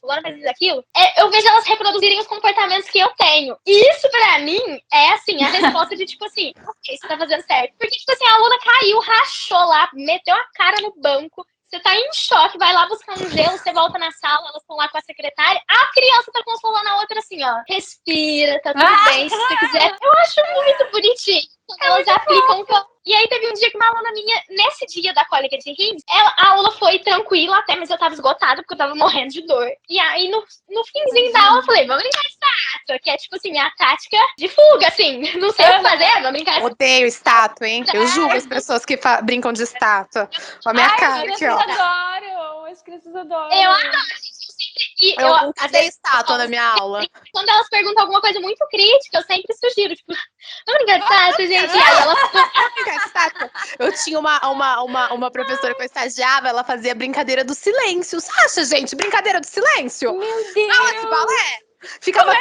aquilo, eu vejo elas reproduzirem os comportamentos que eu tenho. E isso, pra mim, é assim, a resposta de tipo assim, ok, você tá fazendo certo. Porque, tipo assim, a aluna caiu, rachou lá, meteu a cara no banco, você tá em choque, vai lá buscar um gelo, você volta na sala, elas estão lá com a secretária, a criança tá consolando a outra assim, ó, respira, tá tudo bem, se você quiser. Eu acho muito bonitinho. Elas aplicam. E aí teve um dia que uma aluna minha, nesse dia da cólica de rins, a aula foi tranquila até, mas eu tava esgotada porque eu tava morrendo de dor. E aí no finzinho da aula eu falei, vamos brincar de estátua, que é tipo assim, minha tática de fuga, assim. Não sei o que fazer, vamos brincar. Odeio estátua, hein? Eu julgo as pessoas que brincam de estátua. Com a minha cara aqui, ó. As crianças adoram. Eu adoro. Eu nunca dei estátua na minha aula. Quando elas perguntam alguma coisa muito crítica, eu sempre sugiro, tipo, vamos brincar de estátua, gente? E aí elas... Eu tinha uma professora que eu estagiava, ela fazia brincadeira do silêncio. Você acha, gente? Brincadeira do silêncio? Meu Deus! Aula de balé. Ficava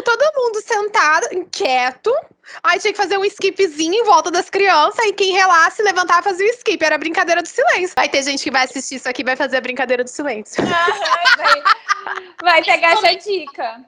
todo mundo sentado, quieto. Aí tinha que fazer um skipzinho em volta das crianças. E quem relasse, levantava e fazia o skip. Era a brincadeira do silêncio. Vai ter gente que vai assistir isso aqui e vai fazer a brincadeira do silêncio. Vai pegar essa dica.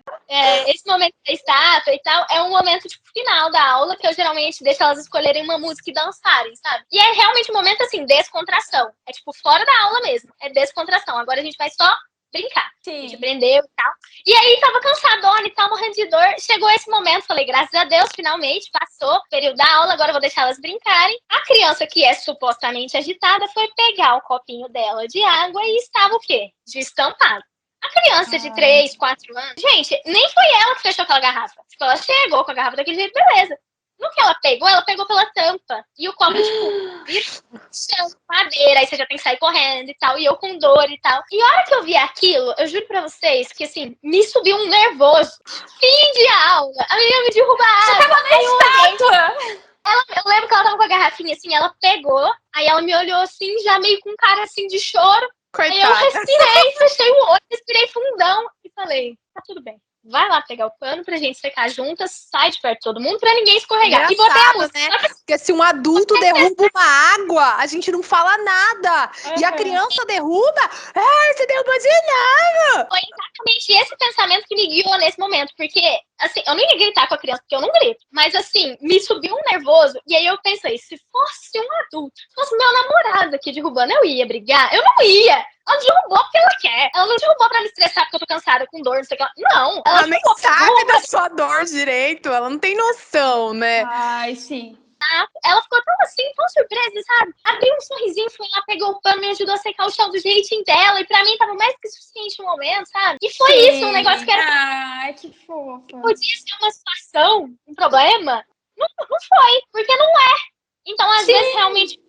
Esse momento da estátua e tal é um momento tipo final da aula que eu geralmente deixo elas escolherem uma música e dançarem, sabe? E é realmente um momento assim, descontração. É tipo fora da aula mesmo. É descontração. Agora a gente vai só brincar. Sim. A gente aprendeu e tal. E aí tava cansadona e tal, morrendo de dor. Chegou esse momento, falei, graças a Deus, finalmente passou o período da aula, agora eu vou deixar elas brincarem. A criança que é supostamente agitada foi pegar o copinho dela de água e estava o quê? Destampada. A criança de 3, 4 anos, gente, nem foi ela que fechou aquela garrafa. Tipo, ela chegou com a garrafa daquele jeito, beleza. No que ela pegou pela tampa. E o copo, tipo, virou madeira. Aí você já tem que sair correndo e tal. E eu com dor e tal. E a hora que eu vi aquilo, eu juro pra vocês que, assim, me subiu um nervoso. Fim de aula. A menina me derruba a água. Você tava na estátua! Eu lembro que ela tava com a garrafinha, assim, ela pegou. Aí ela me olhou, assim, já meio com cara, assim, de choro. Coitada. Aí eu respirei, fechei o olho, respirei fundão. E falei, tá tudo bem. Vai lá pegar o pano pra gente secar juntas, sai de perto de todo mundo pra ninguém escorregar. E botei a música. Né? Porque se um adulto derruba uma água, a gente não fala nada. E a criança derruba, você derrubou de novo. Foi exatamente esse pensamento que me guiou nesse momento. Porque, assim, eu não ia gritar com a criança, porque eu não grito. Mas, assim, me subiu um nervoso. E aí eu pensei, se fosse um adulto, se fosse meu namorado aqui derrubando, eu ia brigar? Eu não ia. Ela derrubou porque ela quer. Ela não derrubou pra me estressar porque eu tô cansada, com dor, não sei o que. Não. Ela nem sabe da sua dor direito. Ela não tem noção, né? Ai, sim. Ela ficou tão assim, tão surpresa, sabe? Abriu um sorrisinho, foi lá, pegou o pano, me ajudou a secar o chão do jeitinho dela. E pra mim tava mais que suficiente no momento, sabe? E foi isso, um negócio que era... Ai, que fofa. Podia ser uma situação, um problema. Não foi, porque não é. Então, às vezes, realmente,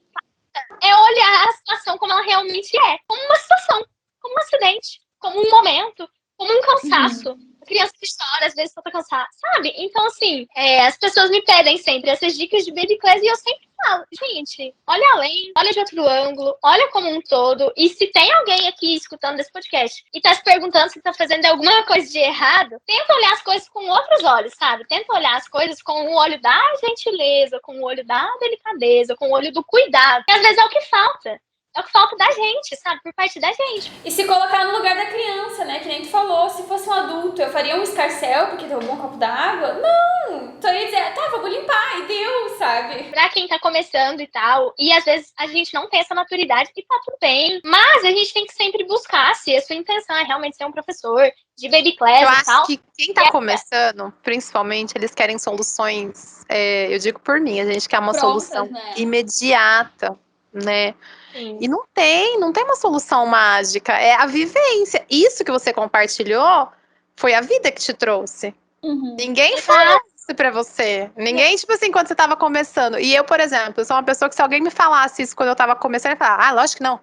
é olhar a situação como ela realmente é. Como uma situação, como um acidente, como um momento, como um cansaço. A criança que chora, às vezes, só tá cansada, sabe? Então, assim, as pessoas me pedem sempre essas dicas de baby class e eu sempre falo, gente, olha além, olha de outro ângulo, olha como um todo. E se tem alguém aqui escutando esse podcast e tá se perguntando se tá fazendo alguma coisa de errado, tenta olhar as coisas com outros olhos, sabe? Tenta olhar as coisas com o olho da gentileza, com o olho da delicadeza, com o olho do cuidado. E às vezes é o que falta. É o que falta da gente, sabe? Por parte da gente. E se colocar no lugar da criança, né? Que nem tu falou, se fosse um adulto, eu faria um escarcéu porque derrubou um copo d'água? Não! Então eu ia dizer, tá, vou limpar, e deu, sabe? Pra quem tá começando e tal, e às vezes a gente não tem essa maturidade e tá tudo bem. Mas a gente tem que sempre buscar se a sua intenção é realmente ser um professor de baby class eu e tal. Eu acho que quem tá começando, principalmente, eles querem soluções, eu digo por mim, a gente quer uma solução imediata, né? Sim. E não tem uma solução mágica, é a vivência. Isso que você compartilhou foi a vida que te trouxe. Ninguém falou pra você. Ninguém, tipo assim, quando você tava começando. E eu, por exemplo, eu sou uma pessoa que se alguém me falasse isso quando eu tava começando, eu ia falar, lógico que não.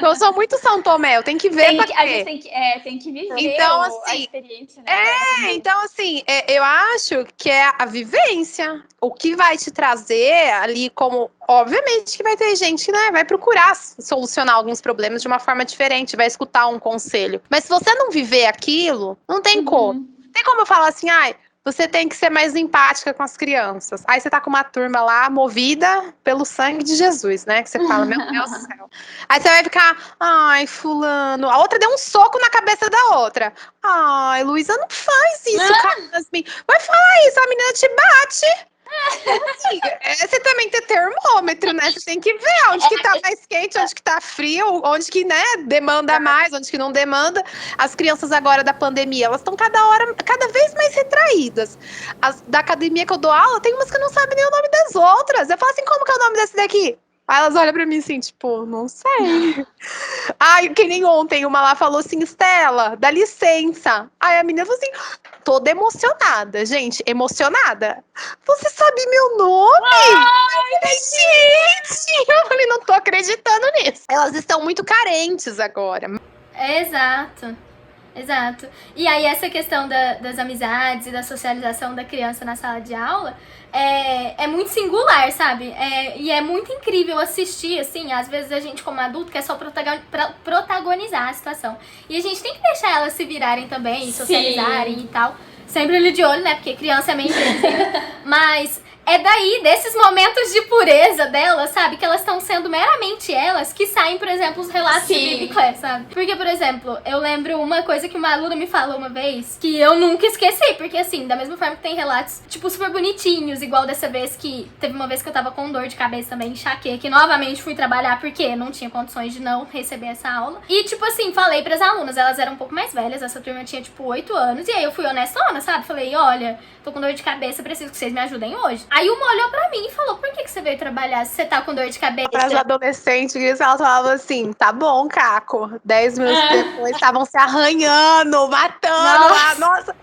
Eu sou muito São Tomé, eu tenho que ver pra A gente quê. tem que viver Então, a assim, experiência, né? então, assim, eu acho que é a vivência. O que vai te trazer ali como... Obviamente que vai ter gente que, né, vai procurar solucionar alguns problemas de uma forma diferente, vai escutar um conselho. Mas se você não viver aquilo, não tem como. Tem como eu falar assim, você tem que ser mais empática com as crianças. Aí você tá com uma turma lá, movida pelo sangue de Jesus, né? Que você fala, meu Deus do céu. Aí você vai ficar, fulano. A outra deu um soco na cabeça da outra. Ai, Luísa, não faz isso, cara. Vai falar isso, a menina te bate. Você também tem termômetro, né? Você tem que ver onde que tá mais quente, onde que tá frio, onde que, né, demanda mais, onde que não demanda. As crianças agora da pandemia, elas estão cada vez mais retraídas. As da academia que eu dou aula, tem umas que não sabem nem o nome das outras. Eu falo assim, como que é o nome desse daqui? Aí elas olham pra mim assim, tipo, não sei. Que nem ontem, uma lá falou assim, Estela, dá licença. Aí a menina falou assim, toda emocionada, gente, emocionada. Você sabe meu nome? Eu falei, gente, eu falei, não tô acreditando nisso. Elas estão muito carentes agora. Exato. E aí essa questão das amizades e da socialização da criança na sala de aula é muito singular, sabe? E é muito incrível assistir, assim, às vezes a gente como adulto quer só protagonizar a situação. E a gente tem que deixar elas se virarem também, socializarem e tal. Sempre ali de olho, né? Porque criança é meio imprevisível. Mas é daí, desses momentos de pureza delas, sabe? Que elas estão sendo meramente elas, que saem, por exemplo, os relatos de Baby Class, sabe? Porque, por exemplo, eu lembro uma coisa que uma aluna me falou uma vez, que eu nunca esqueci, porque assim, da mesma forma que tem relatos, tipo, super bonitinhos, igual dessa vez que teve uma vez que eu tava com dor de cabeça também, enxaqueca, e novamente fui trabalhar porque não tinha condições de não receber essa aula. E, tipo assim, falei pras alunas, elas eram um pouco mais velhas, essa turma tinha, tipo, 8 anos, e aí eu fui honestona, sabe? Falei, olha, tô com dor de cabeça, preciso que vocês me ajudem hoje. Aí uma olhou pra mim e falou, por que você veio trabalhar se você tá com dor de cabeça? Para as adolescentes, elas falavam assim, tá bom, Caco. 10 minutos depois, estavam se arranhando, matando lá, nossa.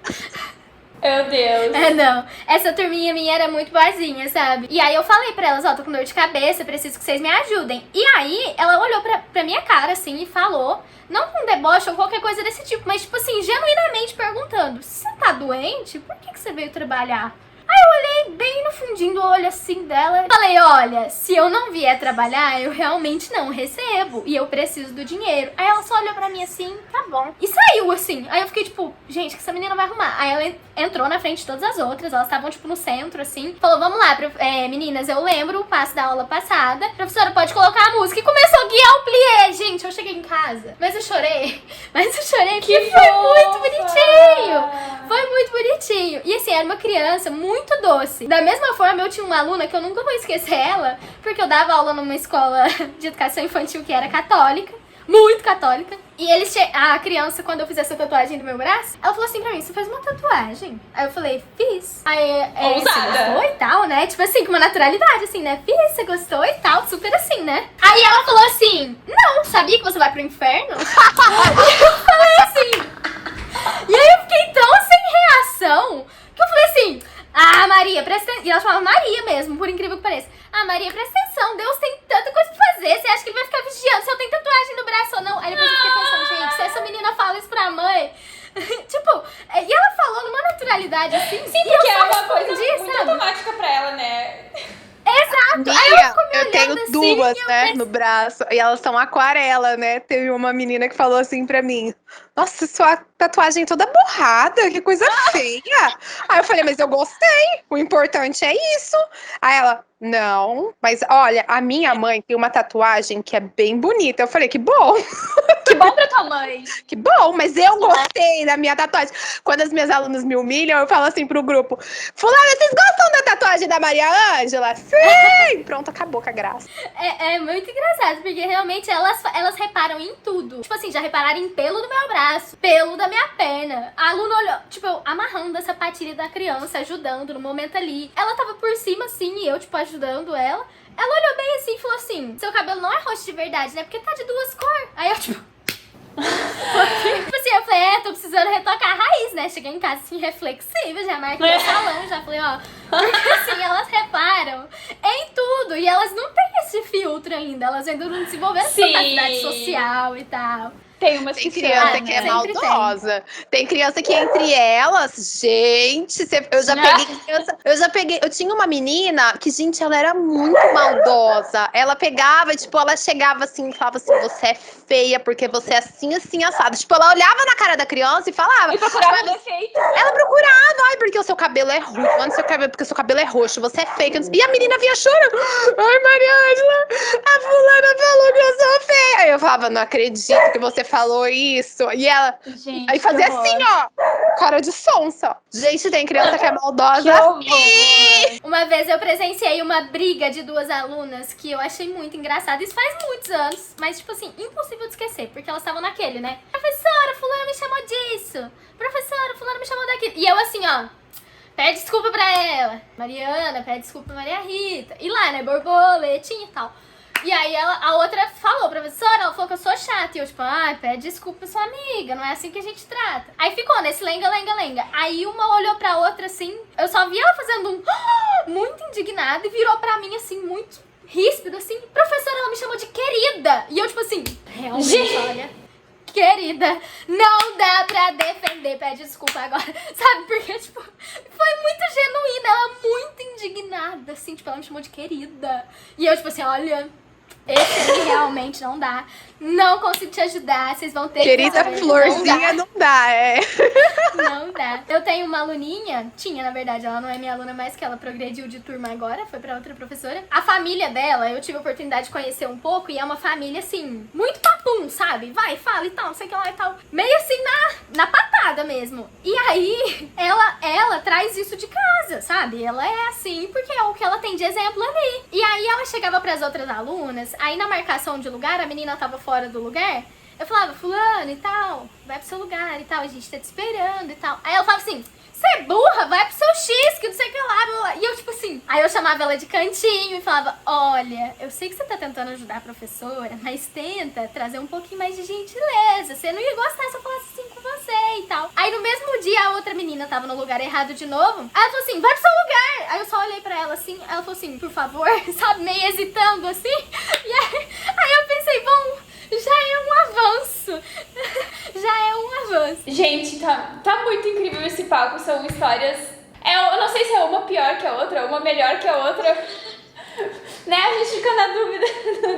Meu Deus. Não. Essa turminha minha era muito boazinha, sabe? E aí eu falei pra elas, tô com dor de cabeça, preciso que vocês me ajudem. E aí ela olhou pra minha cara, assim, e falou, não com deboche ou qualquer coisa desse tipo, mas, tipo assim, genuinamente perguntando, você tá doente? Por que você veio trabalhar? Aí eu olhei bem no fundinho do olho assim dela e falei, olha, se eu não vier trabalhar, eu realmente não recebo e eu preciso do dinheiro. Aí ela só olhou pra mim assim, tá bom. E saiu assim. Aí eu fiquei tipo, gente, que essa menina vai arrumar? Aí ela entrou na frente de todas as outras, elas estavam tipo no centro assim. Falou, vamos lá, meninas, eu lembro o passo da aula passada. Professora, pode colocar a música. E começou a guiar o plié. Gente, eu cheguei em casa, mas eu chorei porque foi muito bonitinho. Foi muito bonitinho. E assim, era uma criança muito doce. Da mesma forma, eu tinha uma aluna que eu nunca vou esquecer ela, porque eu dava aula numa escola de educação infantil que era católica, muito católica. E a criança, quando eu fiz essa tatuagem do meu braço, ela falou assim pra mim, você fez uma tatuagem? Aí eu falei, fiz. Aí, você gostou e tal, né? Tipo assim, com uma naturalidade, assim, né? Fiz, você gostou e tal, super assim, né? Aí ela falou assim, não, sabia que você vai pro inferno? E eu falei assim... E aí eu fiquei tão sem reação, que eu falei assim... Maria, presta atenção. E ela chamava Maria mesmo, por incrível que pareça. Maria, presta atenção, Deus tem tanta coisa pra fazer. Você acha que ele vai ficar vigiando se eu tenho tatuagem no braço ou não? Aí depois eu fiquei pensando, gente, se essa menina fala isso pra mãe... tipo, e ela falou numa naturalidade assim. Sim, porque é uma coisa muito automática pra ela, né? Exato. Amiga, eu tenho assim, duas, né, no braço. E elas são aquarela, né? Teve uma menina que falou assim pra mim, nossa, sua tatuagem toda borrada, que coisa feia. Aí eu falei, mas eu gostei, o importante é isso. Aí ela, não, mas olha, a minha mãe tem uma tatuagem que é bem bonita. Eu falei, que bom. Que bom pra tua mãe. Que bom, mas eu gostei da minha tatuagem. Quando as minhas alunas me humilham, eu falo assim pro grupo, fulana, vocês gostam da tatuagem da Maria Ângela? Sim! Pronto, acabou com a graça. É muito engraçado, porque realmente elas reparam em tudo. Tipo assim, já repararam em pelo do meu braço, pelo da minha perna. A aluna olhou, tipo, eu amarrando a sapatilha da criança, ajudando no momento ali. Ela tava por cima, assim, e eu, tipo, ajudando ela. Ela olhou bem assim e falou assim, seu cabelo não é roxo de verdade, né? Porque tá de duas cores. Aí eu, tipo... tipo assim, eu falei, tô precisando retocar a raiz, né? né? Cheguei em casa, assim, reflexiva, já marquei o salão, já falei, ó... Porque, assim, elas reparam em tudo. E elas não têm esse filtro ainda. Elas ainda não desenvolveram essa capacidade social e tal. Tem umas Tem que criança são, que é né? maldosa. Tem criança que entre elas, gente, eu já peguei criança. Eu tinha uma menina que, gente, ela era muito maldosa. Ela pegava, tipo, ela chegava assim e falava assim: você é feia porque você é assim, assim, assado. Tipo, ela olhava na cara da criança e falava. E procurava defeito. Ela procurava, ai, porque o seu cabelo é ruim, porque o seu cabelo é roxo, você é feia. E a menina vinha chorando. Ai, Mariângela, a fulana falou que eu sou feia. Aí eu falava, não acredito que você falou isso. E ela Gente, aí fazia que horror. assim, ó, cara de sonsa. Gente, tem criança que é maldosa. Que horror. Uma vez eu presenciei uma briga de duas alunas que eu achei muito engraçada. Isso faz muitos anos, mas, tipo assim, impossível de esquecer, porque elas estavam naquele, né? Professora, fulano me chamou disso. Professora, fulano me chamou daquilo. E eu assim, ó, pede desculpa pra ela. Mariana, pede desculpa pra Maria Rita. E lá, né, borboletinha e tal. E aí a outra falou, professora, ela falou que eu sou chata. E eu, tipo, pede desculpa pra sua amiga, não é assim que a gente trata. Aí ficou nesse lenga. Aí uma olhou pra outra, assim, eu só vi ela fazendo muito indignada e virou pra mim, assim, muito ríspido, assim. Professora, ela me chamou de querida. E eu, tipo assim, realmente, olha, querida, não dá pra defender, pede desculpa agora, sabe? Porque, tipo, foi muito genuína, ela muito indignada, assim, tipo, ela me chamou de querida. E eu, tipo assim, olha... Esse aí realmente não dá. Não consigo te ajudar. Vocês vão ter Querida que... florzinha, não dá, é. Não dá. Eu tenho uma aluninha, tinha na verdade, ela não é minha aluna mais, que ela progrediu de turma agora, foi pra outra professora. A família dela, eu tive a oportunidade de conhecer um pouco, e é uma família, assim, muito papum, sabe? Vai, fala e tal, não sei o que lá e tal. Meio assim, na patada mesmo. E aí, ela traz isso de casa, sabe? Ela é assim, porque é o que ela tem de exemplo ali. E aí, ela chegava pras outras alunas, aí na marcação de lugar, a menina tava fora do lugar, eu falava, fulano e tal, vai pro seu lugar e tal, a gente tá te esperando e tal. Aí ela falava assim, você é burra, vai pro seu X, que não sei o que lá, blá, blá. E eu, tipo assim, aí eu chamava ela de cantinho e falava, olha, eu sei que você tá tentando ajudar a professora, mas tenta trazer um pouquinho mais de gentileza, você não ia gostar se eu falasse assim com você e tal. Aí no mesmo dia a outra menina tava no lugar errado de novo, aí ela falou assim, vai pro seu lugar. Aí eu só olhei pra ela assim, ela falou assim, por favor, sabe, meio hesitando assim. E aí eu pensei, bom, já é um avanço. Já é um avanço. Gente, tá muito incrível esse papo. São histórias... eu não sei se é uma pior que a outra, uma melhor que a outra. Né? A gente fica na dúvida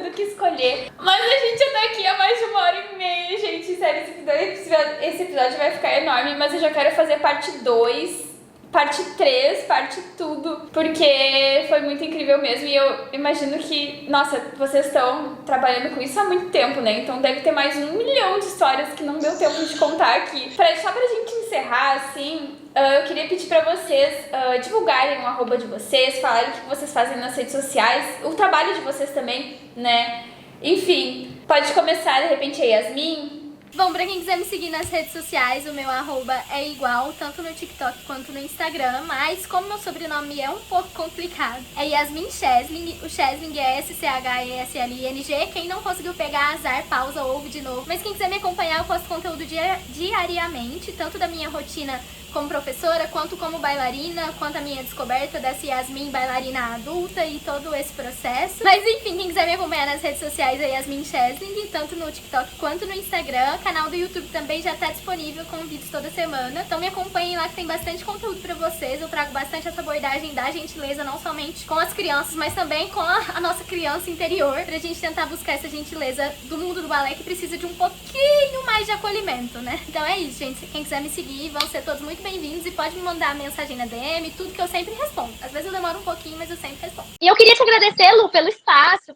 do que escolher. Mas a gente já tá aqui há mais de 1h30, gente. Sério, esse episódio vai ficar enorme. Mas eu já quero fazer parte 2, parte 3, parte tudo, porque foi muito incrível mesmo. E eu imagino que, nossa, vocês estão trabalhando com isso há muito tempo, né? Então deve ter mais 1 milhão de histórias que não deu tempo de contar aqui. Só pra gente encerrar, assim, eu queria pedir pra vocês divulgarem o arroba de vocês, falarem o que vocês fazem nas redes sociais, o trabalho de vocês também, né? Enfim, pode começar, de repente, a Yasmin. Bom, pra quem quiser me seguir nas redes sociais, o meu arroba é igual, tanto no TikTok quanto no Instagram, mas como meu sobrenome é um pouco complicado, é Yasmin Chesling, o Chesling é SCHESLING, quem não conseguiu pegar, azar, pausa, ouve de novo. Mas quem quiser me acompanhar, eu posto conteúdo diariamente, tanto da minha rotina como professora, quanto como bailarina, quanto a minha descoberta dessa Yasmin bailarina adulta e todo esse processo. Mas enfim, quem quiser me acompanhar nas redes sociais é Yasmin Chesling, tanto no TikTok quanto no Instagram. O canal do YouTube também já tá disponível com vídeos toda semana. Então me acompanhem lá que tem bastante conteúdo pra vocês. Eu trago bastante essa abordagem da gentileza, não somente com as crianças, mas também com a nossa criança interior, pra gente tentar buscar essa gentileza do mundo do balé que precisa de um pouquinho mais de acolhimento, né? Então é isso, gente. Quem quiser me seguir, vão ser todos muito bem-vindos e pode me mandar mensagem na DM, tudo que eu sempre respondo. Às vezes eu demoro um pouquinho, mas eu sempre respondo. E eu queria te agradecer, Lu, pelo espaço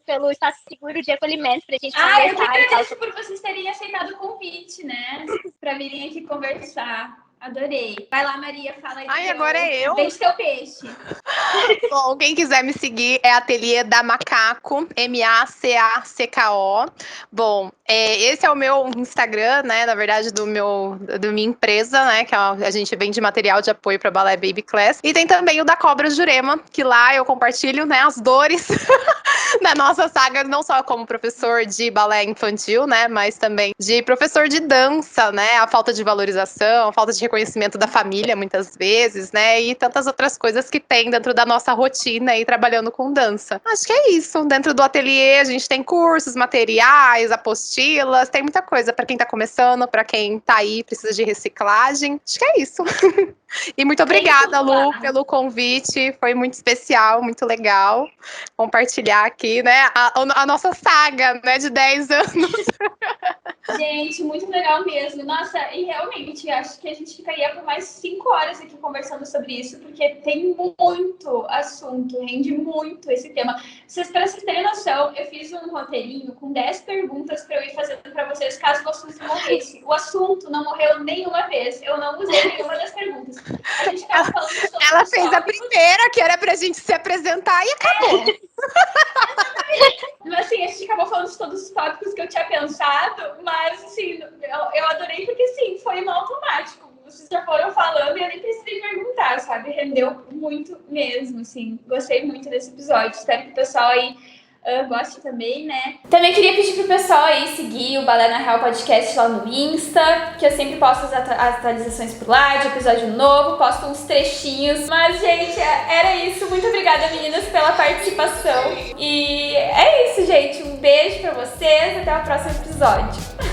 seguro de acolhimento pra gente conversar. Eu que agradeço por vocês terem aceitado o convite, né? Pra virem aqui conversar. Adorei. Vai lá, Maria, fala aí. Ai, agora é eu? Vende teu peixe. Bom, quem quiser me seguir é Ateliê da Macaco, MACACO. Bom, esse é o meu Instagram, né? Na verdade, da minha empresa, né? Que a gente vende material de apoio para balé Baby Class. E tem também o da Cobra Jurema, que lá eu compartilho, né, as dores da nossa saga, não só como professor de balé infantil, né? Mas também de professor de dança, né? A falta de valorização, a falta de reconhecimento reconhecimento da família, muitas vezes, né? E tantas outras coisas que tem dentro da nossa rotina aí, trabalhando com dança. Acho que é isso. Dentro do ateliê, a gente tem cursos, materiais, apostilas, tem muita coisa para quem tá começando, para quem tá aí, precisa de reciclagem. Acho que é isso. E muito obrigada, Lu, pelo convite. Foi muito especial, muito legal compartilhar aqui, né, a nossa saga, né, de 10 anos. Gente, muito legal mesmo. Nossa, e realmente, acho que a gente ficaria por mais 5 horas aqui conversando sobre isso, porque tem muito assunto, rende muito esse tema. Pra vocês terem noção, eu fiz um roteirinho com 10 perguntas para eu ir fazendo para vocês, caso o assunto morresse. O assunto não morreu nenhuma vez. Eu não usei nenhuma das perguntas. A gente ficava falando sobre ela fez a primeira, que era pra gente se apresentar, e acabou. Mas assim, a gente acabou falando de todos os tópicos que eu tinha pensado, mas assim, eu adorei porque assim, foi no automático. Vocês já foram falando e eu nem precisei perguntar, sabe? Rendeu muito mesmo, assim. Gostei muito desse episódio. Espero que o pessoal aí goste também, né? Também queria pedir pro pessoal aí seguir o Balé na Real Podcast lá no Insta, que eu sempre posto as atualizações por lá, de episódio novo, posto uns trechinhos. Mas, gente, era isso. Muito obrigada, meninas, pela participação. E é isso, gente. Um beijo pra vocês. Até o próximo episódio.